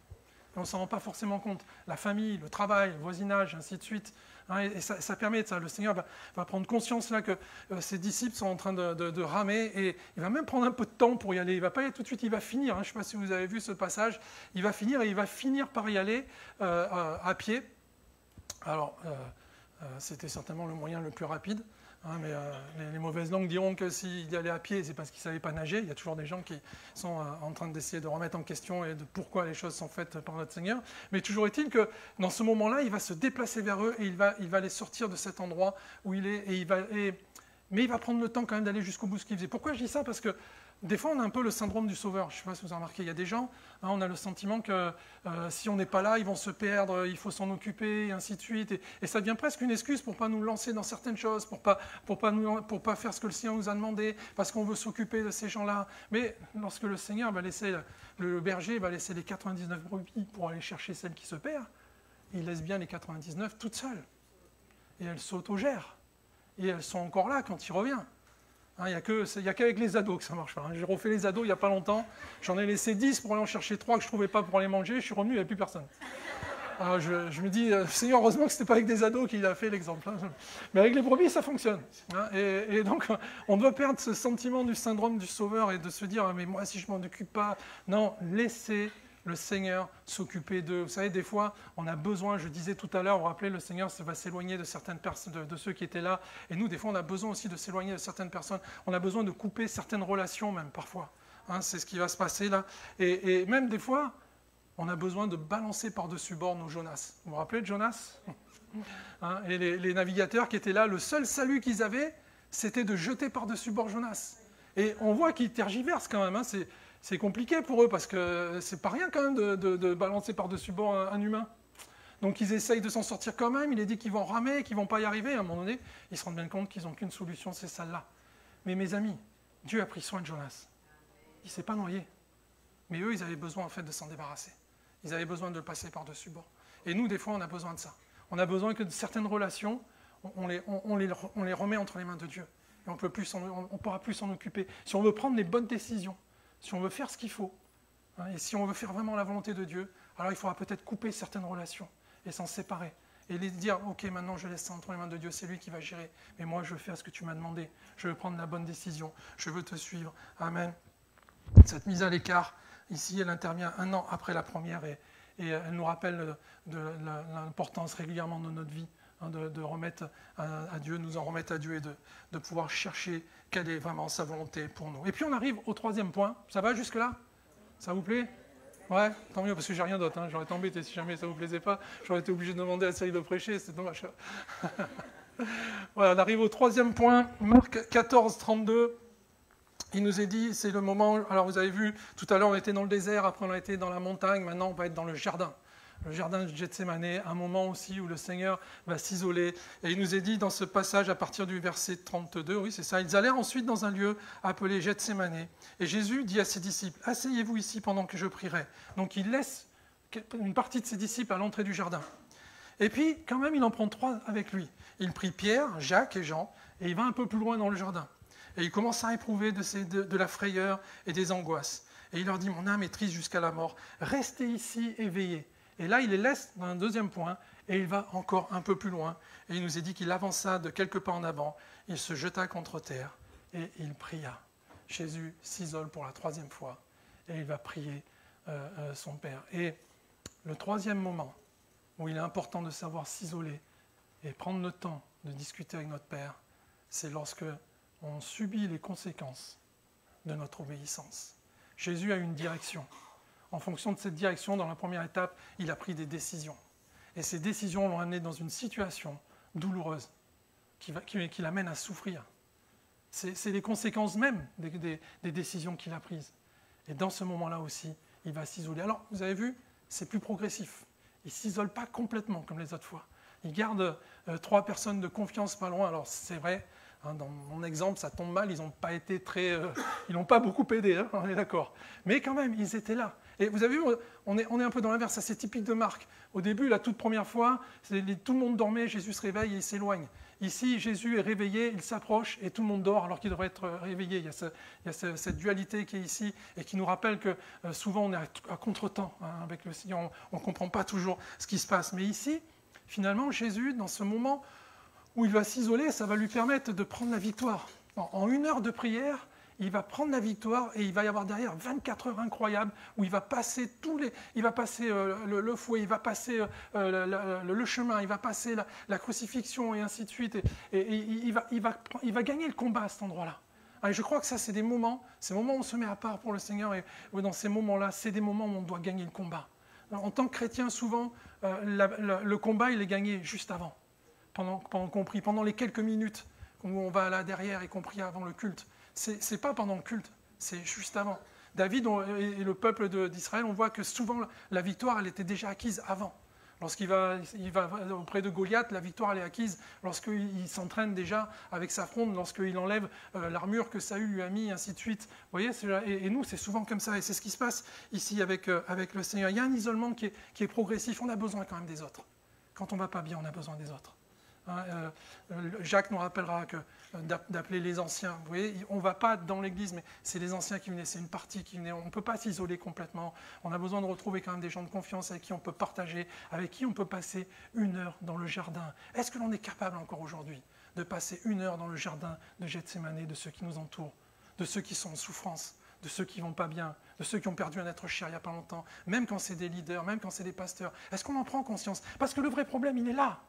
Et on ne s'en rend pas forcément compte. La famille, le travail, le voisinage, ainsi de suite. Et ça permet de ça. Le Seigneur va prendre conscience là que ses disciples sont en train de ramer, et il va même prendre un peu de temps pour y aller. Il ne va pas y aller tout de suite, il va finir. Je ne sais pas si vous avez vu ce passage. Il va finir par y aller à pied. Alors, c'était certainement le moyen le plus rapide. Mais les mauvaises langues diront que s'il y allait à pied, c'est parce qu'il ne savait pas nager. Il y a toujours des gens qui sont en train d'essayer de remettre en question et de pourquoi les choses sont faites par notre Seigneur. Mais toujours est-il que dans ce moment-là, il va se déplacer vers eux, et il va les sortir de cet endroit où il est. Mais il va prendre le temps quand même d'aller jusqu'au bout de ce qu'il faisait. Pourquoi je dis ça? Parce que des fois, on a un peu le syndrome du sauveur. Je ne sais pas si vous avez remarqué, il y a des gens, on a le sentiment que si on n'est pas là, ils vont se perdre, il faut s'en occuper, et ainsi de suite. Et ça devient presque une excuse pour ne pas nous lancer dans certaines choses, pour pas faire ce que le Seigneur nous a demandé, parce qu'on veut s'occuper de ces gens-là. Mais lorsque le Seigneur va laisser, le berger va laisser les 99 brebis pour aller chercher celle qui se perd, il laisse bien les 99 toutes seules. Et elles s'autogèrent. Et elles sont encore là quand il revient. Il n'y a qu'avec les ados que ça marche pas. J'ai refait les ados il n'y a pas longtemps. J'en ai laissé 10 pour aller en chercher 3 que je ne trouvais pas pour les manger. Je suis revenu, il n'y avait plus personne. Alors je me dis, Seigneur, heureusement que ce n'était pas avec des ados qu'il a fait l'exemple. Mais avec les brebis, ça fonctionne. Et donc, on doit perdre ce sentiment du syndrome du sauveur et de se dire, mais moi, si je ne m'en occupe pas. Non, laissez le Seigneur s'occuper d'eux. Vous savez, des fois, on a besoin, je disais tout à l'heure, vous vous rappelez, le Seigneur va s'éloigner de certaines personnes, de ceux qui étaient là. Et nous, des fois, on a besoin aussi de s'éloigner de certaines personnes. On a besoin de couper certaines relations, même parfois. C'est ce qui va se passer là. Et même des fois, on a besoin de balancer par-dessus bord nos Jonas. Vous vous rappelez de Jonas? Et les navigateurs qui étaient là, le seul salut qu'ils avaient, c'était de jeter par-dessus bord Jonas. Et on voit qu'ils tergiversent quand même. C'est compliqué pour eux, parce que c'est pas rien quand même de balancer par-dessus bord un humain. Donc ils essayent de s'en sortir quand même. Il est dit qu'ils vont ramer, qu'ils ne vont pas y arriver. À un moment donné, ils se rendent bien compte qu'ils n'ont qu'une solution, c'est celle-là. Mais mes amis, Dieu a pris soin de Jonas. Il ne s'est pas noyé. Mais eux, ils avaient besoin en fait de s'en débarrasser. Ils avaient besoin de le passer par-dessus bord. Et nous, des fois, on a besoin de ça. On a besoin que de certaines relations, on les remet entre les mains de Dieu. Et on ne pourra plus s'en occuper. Si on veut prendre les bonnes décisions, si on veut faire ce qu'il faut, et si on veut faire vraiment la volonté de Dieu, alors il faudra peut-être couper certaines relations et s'en séparer. Et les dire, ok, maintenant je laisse ça entre les mains de Dieu, c'est lui qui va gérer. Mais moi, je veux faire ce que tu m'as demandé. Je veux prendre la bonne décision. Je veux te suivre. Amen. Cette mise à l'écart, ici, elle intervient 1 an après la première, et elle nous rappelle de l'importance régulièrement de notre vie, de remettre à Dieu, nous en remettre à Dieu, et de pouvoir chercher quelle est vraiment sa volonté pour nous. Et puis on arrive au 3e point. Ça va jusque-là? Ça vous plaît? Ouais, tant mieux, parce que j'ai rien d'autre. J'aurais été embêté si jamais ça ne vous plaisait pas. J'aurais été obligé de demander à Cyril de prêcher, c'est dommage. Voilà, on arrive au 3e point, Marc 14, 32. Il nous est dit, c'est le moment, alors vous avez vu, tout à l'heure on était dans le désert, après on a été dans la montagne, maintenant on va être dans le jardin de Gethsémanée, un moment aussi où le Seigneur va s'isoler. Et il nous est dit dans ce passage à partir du verset 32, oui c'est ça, ils allèrent ensuite dans un lieu appelé Gethsémanée. Et Jésus dit à ses disciples, asseyez-vous ici pendant que je prierai. Donc il laisse une partie de ses disciples à l'entrée du jardin. Et puis quand même il en prend 3 avec lui. Il prie Pierre, Jacques et Jean, et il va un peu plus loin dans le jardin. Et il commence à éprouver de la frayeur et des angoisses. Et il leur dit, mon âme est triste jusqu'à la mort, restez ici et veillez. Et là, il les laisse dans un 2e point, et il va encore un peu plus loin. Et il nous est dit qu'il avança de quelques pas en avant, il se jeta contre terre, et il pria. Jésus s'isole pour la 3e fois, et il va prier son Père. Et le troisième moment où il est important de savoir s'isoler et prendre le temps de discuter avec notre Père, c'est lorsque on subit les conséquences de notre obéissance. Jésus a une direction. En fonction de cette direction, dans la première étape, il a pris des décisions. Et ces décisions l'ont amené dans une situation douloureuse qui l'amène à souffrir. C'est les conséquences même des décisions qu'il a prises. Et dans ce moment-là aussi, il va s'isoler. Alors, vous avez vu, c'est plus progressif. Il ne s'isole pas complètement comme les autres fois. Il garde 3 personnes de confiance pas loin. Alors, c'est vrai, hein, dans mon exemple, ça tombe mal, ils n'ont pas été ils n'ont pas beaucoup aidé, hein, on est d'accord. Mais quand même, ils étaient là. Et vous avez vu, on est un peu dans l'inverse, ça c'est typique de Marc. Au début, la toute première fois, tout le monde dormait, Jésus se réveille et il s'éloigne. Ici, Jésus est réveillé, il s'approche et tout le monde dort alors qu'il devrait être réveillé. Il y a cette dualité qui est ici et qui nous rappelle que souvent on est à contre-temps, hein, avec le Seigneur, on ne comprend pas toujours ce qui se passe. Mais ici, finalement, Jésus, dans ce moment où il va s'isoler, ça va lui permettre de prendre la victoire. En 1 heure de prière, il va prendre la victoire et il va y avoir derrière 24 heures incroyables où il va passer le fouet, il va passer le chemin, il va passer la crucifixion et ainsi de suite. Et il va gagner le combat à cet endroit-là. Et je crois que ça, c'est des moments où on se met à part pour le Seigneur et dans ces moments-là, c'est des moments où on doit gagner le combat. En tant que chrétien, souvent, le combat, il est gagné juste avant, pendant les quelques minutes où on va là derrière, y compris avant le culte. C'est pas pendant le culte, c'est juste avant. David et le peuple d'Israël, on voit que souvent la victoire, elle était déjà acquise avant. Lorsqu'il va auprès de Goliath, la victoire elle est acquise lorsqu'il s'entraîne déjà avec sa fronde, lorsqu'il enlève l'armure que Saül lui a mis, ainsi de suite. Vous voyez, et nous, c'est souvent comme ça, et c'est ce qui se passe ici avec le Seigneur. Il y a un isolement qui est progressif, on a besoin quand même des autres. Quand on ne va pas bien, on a besoin des autres. Jacques nous rappellera d'appeler les anciens. Vous voyez, on ne va pas dans l'église, mais c'est les anciens qui venaient, c'est une partie qui venait. On ne peut pas s'isoler complètement. On a besoin de retrouver quand même des gens de confiance avec qui on peut partager, avec qui on peut passer 1 heure dans le jardin. Est-ce que l'on est capable encore aujourd'hui de passer 1 heure dans le jardin de Gethsémane, de ceux qui nous entourent, de ceux qui sont en souffrance, de ceux qui ne vont pas bien, de ceux qui ont perdu un être cher il n'y a pas longtemps, même quand c'est des leaders, même quand c'est des pasteurs. Est-ce qu'on en prend conscience? Parce que le vrai problème, il est là.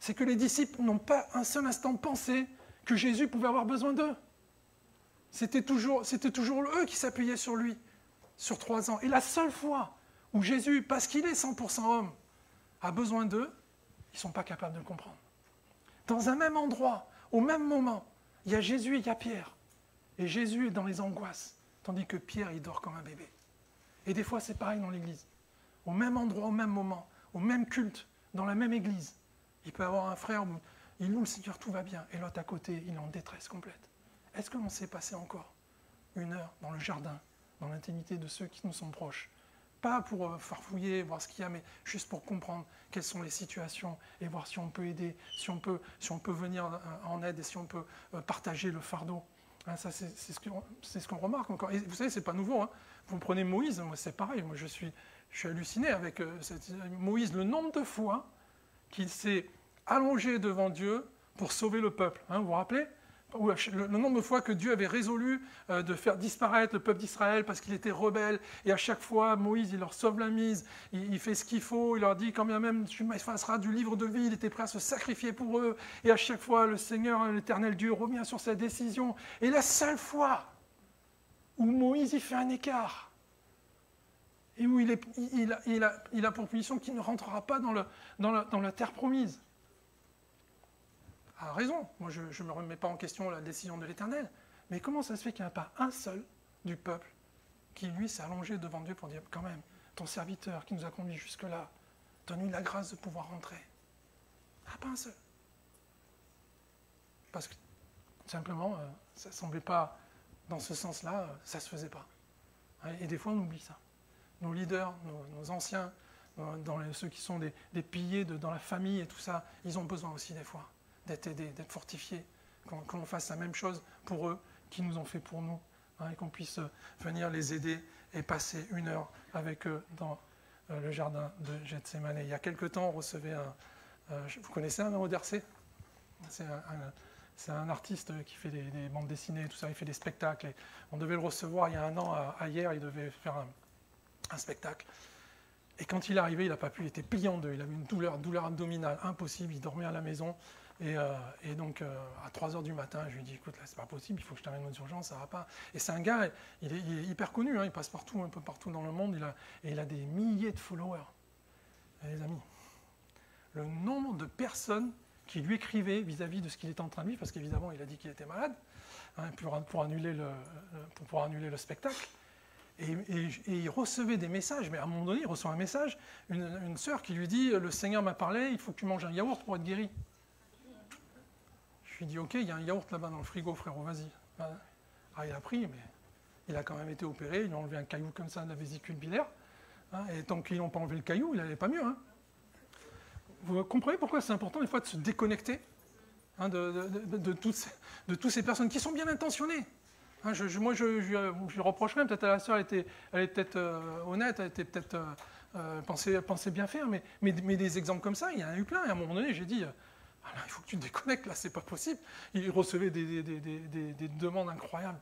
C'est que les disciples n'ont pas un seul instant pensé que Jésus pouvait avoir besoin d'eux. C'était toujours eux qui s'appuyaient sur lui, sur 3 ans. Et la seule fois où Jésus, parce qu'il est 100% homme, a besoin d'eux, ils ne sont pas capables de le comprendre. Dans un même endroit, au même moment, il y a Jésus et il y a Pierre. Et Jésus est dans les angoisses, tandis que Pierre, il dort comme un bébé. Et des fois, c'est pareil dans l'église. Au même endroit, au même moment, au même culte, dans la même église. Il peut avoir un frère où il loue le Seigneur, tout va bien, et l'autre à côté, il est en détresse complète. Est-ce que l'on sait passer encore 1 heure dans le jardin, dans l'intimité de ceux qui nous sont proches? Pas pour farfouiller, voir ce qu'il y a, mais juste pour comprendre quelles sont les situations et voir si on peut aider, si on peut venir en aide et si on peut partager le fardeau. Hein, ça, c'est ce qu'on remarque encore. Et vous savez, c'est pas nouveau. Hein. Vous prenez Moïse, moi c'est pareil. Moi je suis halluciné avec Moïse, le nombre de fois qu'il s'est allongé devant Dieu pour sauver le peuple. Hein, vous vous rappelez? Le nombre de fois que Dieu avait résolu de faire disparaître le peuple d'Israël parce qu'il était rebelle. Et à chaque fois, Moïse, il leur sauve la mise, il fait ce qu'il faut, il leur dit quand bien même tu m'effaceras du livre de vie, il était prêt à se sacrifier pour eux. Et à chaque fois, le Seigneur, l'Éternel Dieu, revient sur sa décision. Et la seule fois où Moïse il fait un écart, et où il a pour punition qu'il ne rentrera pas dans la terre promise. A raison, moi je ne me remets pas en question la décision de l'Éternel, mais comment ça se fait qu'il n'y en a pas un seul du peuple qui, lui, s'est allongé devant Dieu pour dire, quand même, ton serviteur qui nous a conduits jusque-là, donne-lui la grâce de pouvoir rentrer. Il n'y en a pas un seul. Parce que, simplement, ça ne semblait pas, dans ce sens-là, ça ne se faisait pas. Et des fois, on oublie ça. Nos leaders, nos anciens, ceux qui sont des piliers dans la famille et tout ça, ils ont besoin aussi des fois d'être aidés, d'être fortifiés, qu'on fasse la même chose pour eux, qu'ils nous ont fait pour nous, hein, et qu'on puisse venir les aider et passer 1 heure avec eux dans le jardin de Gethsémane. Il y a quelque temps, on recevait vous connaissez Amaro D'Ersay? C'est un artiste qui fait des bandes dessinées, tout ça, il fait des spectacles. Et on devait le recevoir il y a 1 an à Hier, il devait faire un spectacle. Et quand il est arrivé, il n'a pas pu, il était plié en deux, il avait une douleur abdominale impossible, il dormait à la maison. Et donc, à 3h du matin, je lui ai dit, écoute, là, c'est pas possible, il faut que je t'amène aux urgences, ça va pas. Et c'est un gars, il est hyper connu, hein, il passe partout, un peu partout dans le monde, il a des milliers de followers. Et les amis, le nombre de personnes qui lui écrivaient vis-à-vis de ce qu'il était en train de vivre, parce qu'évidemment, il a dit qu'il était malade, hein, pour annuler le spectacle. Et il recevait des messages, mais à un moment donné, il reçoit un message, une sœur qui lui dit, le Seigneur m'a parlé, il faut que tu manges un yaourt pour être guéri. Je lui ai dit, ok, il y a un yaourt là-bas dans le frigo, frérot, vas-y. Ah, il a pris, mais il a quand même été opéré, ils lui ont enlevé un caillou comme ça de la vésicule biliaire, hein, et tant qu'ils n'ont pas enlevé le caillou, il n'allait pas mieux. Hein. Vous comprenez pourquoi c'est important des fois de se déconnecter, hein, de toutes ces personnes qui sont bien intentionnées. Hein, moi, je reprocherais peut-être à la sœur, elle est peut-être honnête, elle était peut-être pensait bien faire, mais des exemples comme ça, il y en a eu plein. Et à un moment donné, j'ai dit, ah là, il faut que tu te déconnectes, là, c'est pas possible. Il recevait des demandes incroyables.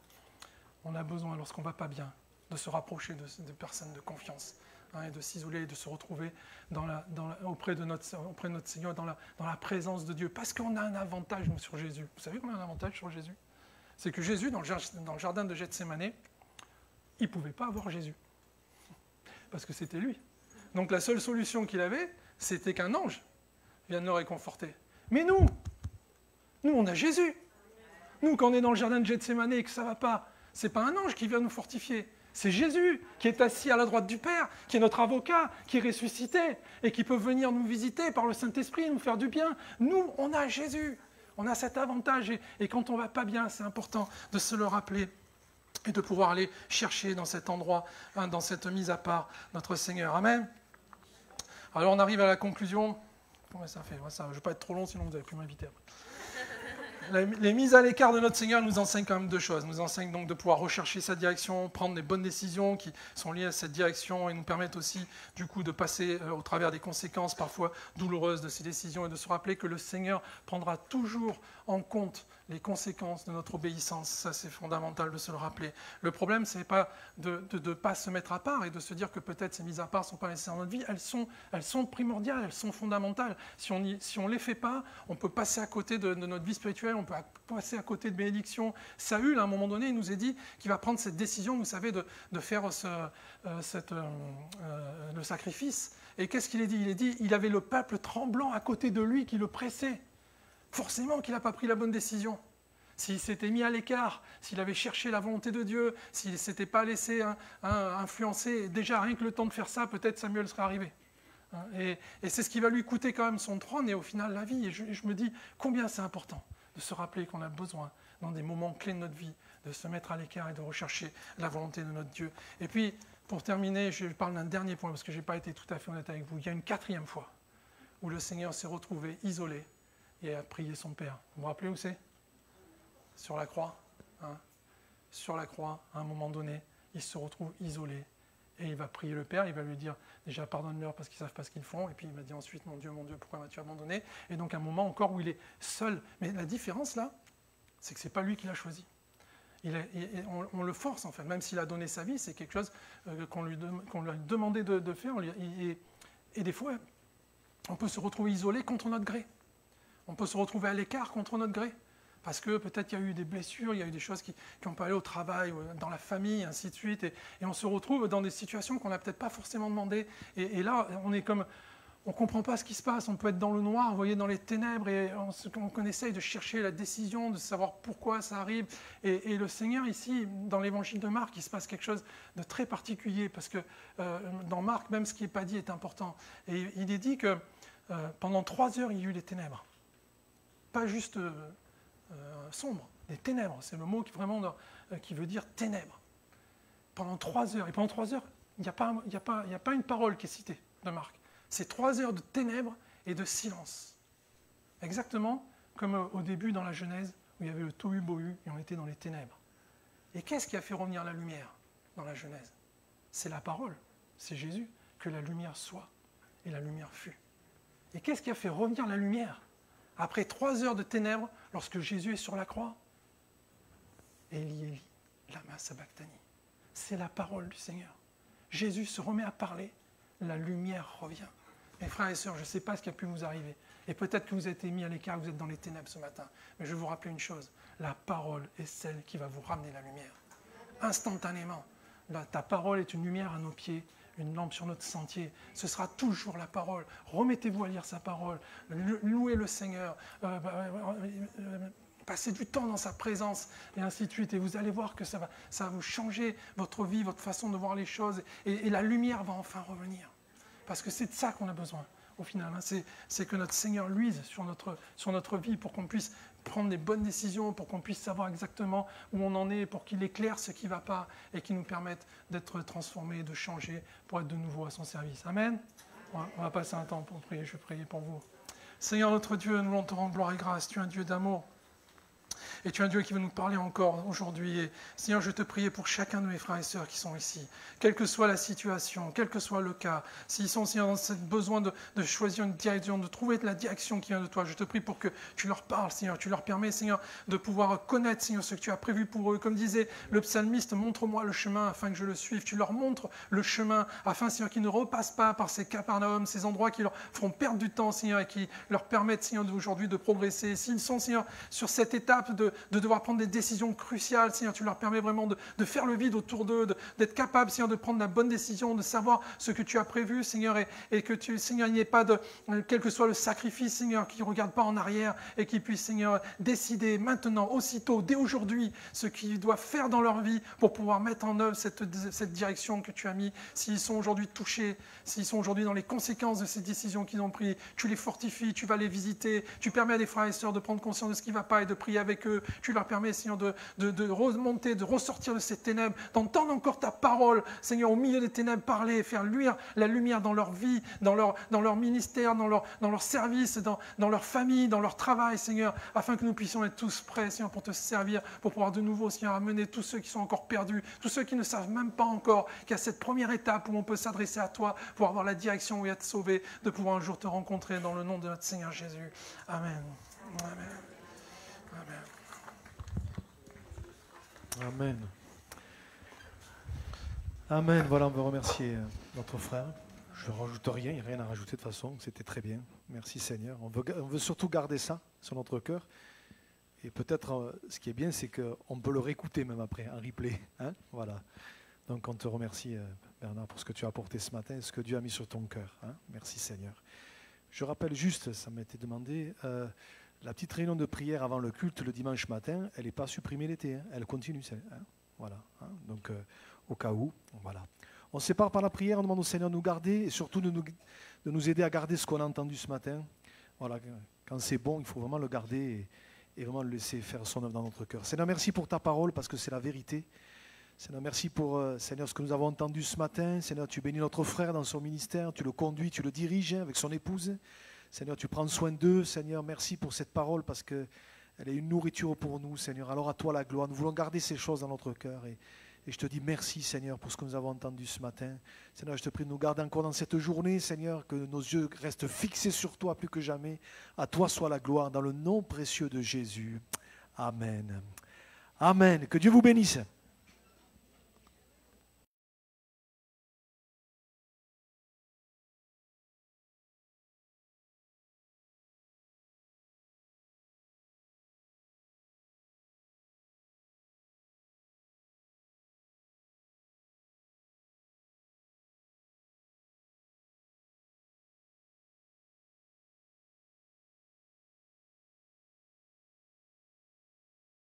On a besoin, lorsqu'on va pas bien, de se rapprocher de personnes de confiance, hein, et de s'isoler, et de se retrouver auprès de notre Seigneur, dans la présence de Dieu. Parce qu'on a un avantage, nous, sur Jésus. Vous savez qu'on a un avantage sur Jésus ? C'est que Jésus, dans le jardin de Gethsémanée, il ne pouvait pas avoir Jésus. Parce que c'était lui. Donc la seule solution qu'il avait, c'était qu'un ange vienne le réconforter. Mais nous, on a Jésus. Nous, quand on est dans le jardin de Gethsémanée et que ça ne va pas, ce n'est pas un ange qui vient nous fortifier. C'est Jésus qui est assis à la droite du Père, qui est notre avocat, qui est ressuscité et qui peut venir nous visiter par le Saint-Esprit, nous faire du bien. Nous, on a Jésus. On a cet avantage et quand on ne va pas bien, c'est important de se le rappeler et de pouvoir aller chercher dans cet endroit, hein, dans cette mise à part, notre Seigneur. Amen. Alors on arrive à la conclusion. Comment ça fait ? Ça, je ne vais pas être trop long, sinon vous n'allez plus m'inviter après. Les mises à l'écart de notre Seigneur nous enseignent quand même deux choses. Nous enseignent donc de pouvoir rechercher sa direction, prendre des bonnes décisions qui sont liées à cette direction et nous permettent aussi du coup de passer au travers des conséquences parfois douloureuses de ces décisions et de se rappeler que le Seigneur prendra toujours en compte les conséquences de notre obéissance. Ça, c'est fondamental de se le rappeler. Le problème, ce n'est pas de ne pas se mettre à part et de se dire que peut-être ces mises à part ne sont pas nécessaires dans notre vie. Elles sont primordiales, elles sont fondamentales. Si on ne les fait pas, on peut passer à côté de notre vie spirituelle, on peut passer à côté de bénédictions. Saül, à un moment donné, il nous a dit qu'il va prendre cette décision, vous savez, de faire le sacrifice. Et qu'est-ce qu'il a dit ? Il avait le peuple tremblant à côté de lui qui le pressait. Forcément qu'il n'a pas pris la bonne décision. S'il s'était mis à l'écart, s'il avait cherché la volonté de Dieu, s'il ne s'était pas laissé influencer, déjà rien que le temps de faire ça, peut-être Samuel serait arrivé. Et c'est ce qui va lui coûter quand même son trône et au final la vie. Et je me dis combien c'est important de se rappeler qu'on a besoin, dans des moments clés de notre vie, de se mettre à l'écart et de rechercher la volonté de notre Dieu. Et puis, pour terminer, je parle d'un dernier point, parce que je n'ai pas été tout à fait honnête avec vous. Il y a une 4e fois où le Seigneur s'est retrouvé isolé et a prié son Père. Vous vous rappelez où c'est ? Sur la croix. Hein ? Sur la croix, à un moment donné, il se retrouve isolé. Et il va prier le Père, il va lui dire, déjà pardonne-leur parce qu'ils ne savent pas ce qu'ils font. Et puis il va dire ensuite, mon Dieu, pourquoi m'as-tu abandonné ? Et donc un moment encore où il est seul. Mais la différence là, c'est que ce n'est pas lui qui l'a choisi. On le force en fait, même s'il a donné sa vie, c'est quelque chose qu'on lui a demandé de faire. Et des fois, on peut se retrouver isolé contre notre gré. On peut se retrouver à l'écart contre notre gré. Parce que peut-être qu'il y a eu des blessures, il y a eu des choses qui ont pas allé au travail, dans la famille, ainsi de suite. Et on se retrouve dans des situations qu'on n'a peut-être pas forcément demandées. Et là, on ne comprend pas ce qui se passe. On peut être dans le noir, vous voyez, dans les ténèbres. Et on essaye de chercher la décision, de savoir pourquoi ça arrive. Et le Seigneur, ici, dans l'évangile de Marc, il se passe quelque chose de très particulier. Parce que dans Marc, même ce qui n'est pas dit est important. Et il est dit que pendant 3 heures, il y a eu les ténèbres. Pas juste sombre, des ténèbres. C'est le mot qui veut dire ténèbres. Pendant 3 heures. Et pendant 3 heures, il n'y a pas une parole qui est citée de Marc. C'est 3 heures de ténèbres et de silence. Exactement comme au début dans la Genèse, où il y avait le tohu-bohu et on était dans les ténèbres. Et qu'est-ce qui a fait revenir la lumière dans la Genèse ? C'est la parole, c'est Jésus, que la lumière soit. Et la lumière fut. Et qu'est-ce qui a fait revenir la lumière ? Après 3 heures de ténèbres, lorsque Jésus est sur la croix, Eli, Eli, lama sabachthani. C'est la parole du Seigneur. Jésus se remet à parler, la lumière revient. Mes frères et sœurs, je ne sais pas ce qui a pu vous arriver. Et peut-être que vous avez été mis à l'écart, vous êtes dans les ténèbres ce matin. Mais je vais vous rappeler une chose, la parole est celle qui va vous ramener la lumière. Instantanément. Ta parole est une lumière à nos pieds, une lampe sur notre sentier. Ce sera toujours la parole. Remettez-vous à lire sa parole. Louez le Seigneur. Passez du temps dans sa présence et ainsi de suite. Et vous allez voir que ça va vous changer votre vie, votre façon de voir les choses. Et la lumière va enfin revenir. Parce que c'est de ça qu'on a besoin. Au final, c'est que notre Seigneur luise sur notre vie pour qu'on puisse prendre des bonnes décisions, pour qu'on puisse savoir exactement où on en est, pour qu'il éclaire ce qui ne va pas et qu'il nous permette d'être transformés, de changer pour être de nouveau à son service. Amen. On va passer un temps pour prier. Je vais prier pour vous. Seigneur notre Dieu, nous te rendons gloire et grâce. Tu es un Dieu d'amour. Et tu es un Dieu qui veut nous parler encore aujourd'hui. Et Seigneur, je te prie pour chacun de mes frères et sœurs qui sont ici, quelle que soit la situation, quel que soit le cas, s'ils sont, Seigneur, dans ce besoin de choisir une direction, de trouver la direction qui vient de toi, je te prie pour que tu leur parles, Seigneur, tu leur permets, Seigneur, de pouvoir connaître, Seigneur, ce que tu as prévu pour eux. Comme disait le psalmiste, montre-moi le chemin afin que je le suive. Tu leur montres le chemin afin, Seigneur, qu'ils ne repassent pas par ces Capernaum, ces endroits qui leur feront perdre du temps, Seigneur, et qui leur permettent, Seigneur, aujourd'hui de progresser. S'ils sont, Seigneur, sur cette étape de devoir prendre des décisions cruciales, Seigneur, tu leur permets vraiment de faire le vide autour d'eux, d'être capable, Seigneur, de prendre la bonne décision, de savoir ce que tu as prévu, Seigneur, et que tu, Seigneur, il n'y ait pas de, quel que soit le sacrifice, Seigneur, qu'ils ne regardent pas en arrière et qu'ils puissent, Seigneur, décider maintenant, aussitôt, dès aujourd'hui, ce qu'ils doivent faire dans leur vie pour pouvoir mettre en œuvre cette direction que tu as mis. S'ils sont aujourd'hui touchés, s'ils sont aujourd'hui dans les conséquences de ces décisions qu'ils ont prises, tu les fortifies, tu vas les visiter, tu permets à des frères et sœurs de prendre conscience de ce qui ne va pas et de prier avec eux. Tu leur permets, Seigneur, de remonter, de ressortir de ces ténèbres, d'entendre encore ta parole, Seigneur, au milieu des ténèbres, parler, faire luire la lumière dans leur vie, dans leur ministère, dans leur service, dans leur famille, dans leur travail, Seigneur, afin que nous puissions être tous prêts, Seigneur, pour te servir, pour pouvoir de nouveau, Seigneur, amener tous ceux qui sont encore perdus, tous ceux qui ne savent même pas encore qu'il y a cette première étape où on peut s'adresser à toi pour avoir la direction où être sauvé, de pouvoir un jour te rencontrer dans le nom de notre Seigneur Jésus. Amen. Amen. Amen. Amen. Amen. Voilà, on veut remercier notre frère. Je ne rajoute rien, il n'y a rien à rajouter de toute façon. C'était très bien. Merci Seigneur. On veut surtout garder ça sur notre cœur. Et peut-être, ce qui est bien, c'est qu'on peut le réécouter même après, en replay. Hein, voilà. Donc on te remercie, Bernard, pour ce que tu as apporté ce matin, ce que Dieu a mis sur ton cœur. Hein. Merci Seigneur. Je rappelle juste, ça m'a été demandé, la petite réunion de prière avant le culte le dimanche matin, elle n'est pas supprimée l'été, hein, elle continue. Hein, voilà. Hein, donc, au cas où, voilà. On se sépare par la prière, on demande au Seigneur de nous garder et surtout de nous aider à garder ce qu'on a entendu ce matin. Voilà. Quand c'est bon, il faut vraiment le garder et vraiment le laisser faire son œuvre dans notre cœur. Seigneur, merci pour ta parole parce que c'est la vérité. Seigneur, merci pour Seigneur, ce que nous avons entendu ce matin. Seigneur, tu bénis notre frère dans son ministère, tu le conduis, tu le diriges avec son épouse. Seigneur, tu prends soin d'eux. Seigneur, merci pour cette parole parce qu'elle est une nourriture pour nous, Seigneur. Alors à toi la gloire. Nous voulons garder ces choses dans notre cœur. Et je te dis merci, Seigneur, pour ce que nous avons entendu ce matin. Seigneur, je te prie de nous garder encore dans cette journée, Seigneur, que nos yeux restent fixés sur toi plus que jamais. À toi soit la gloire dans le nom précieux de Jésus. Amen. Amen. Que Dieu vous bénisse.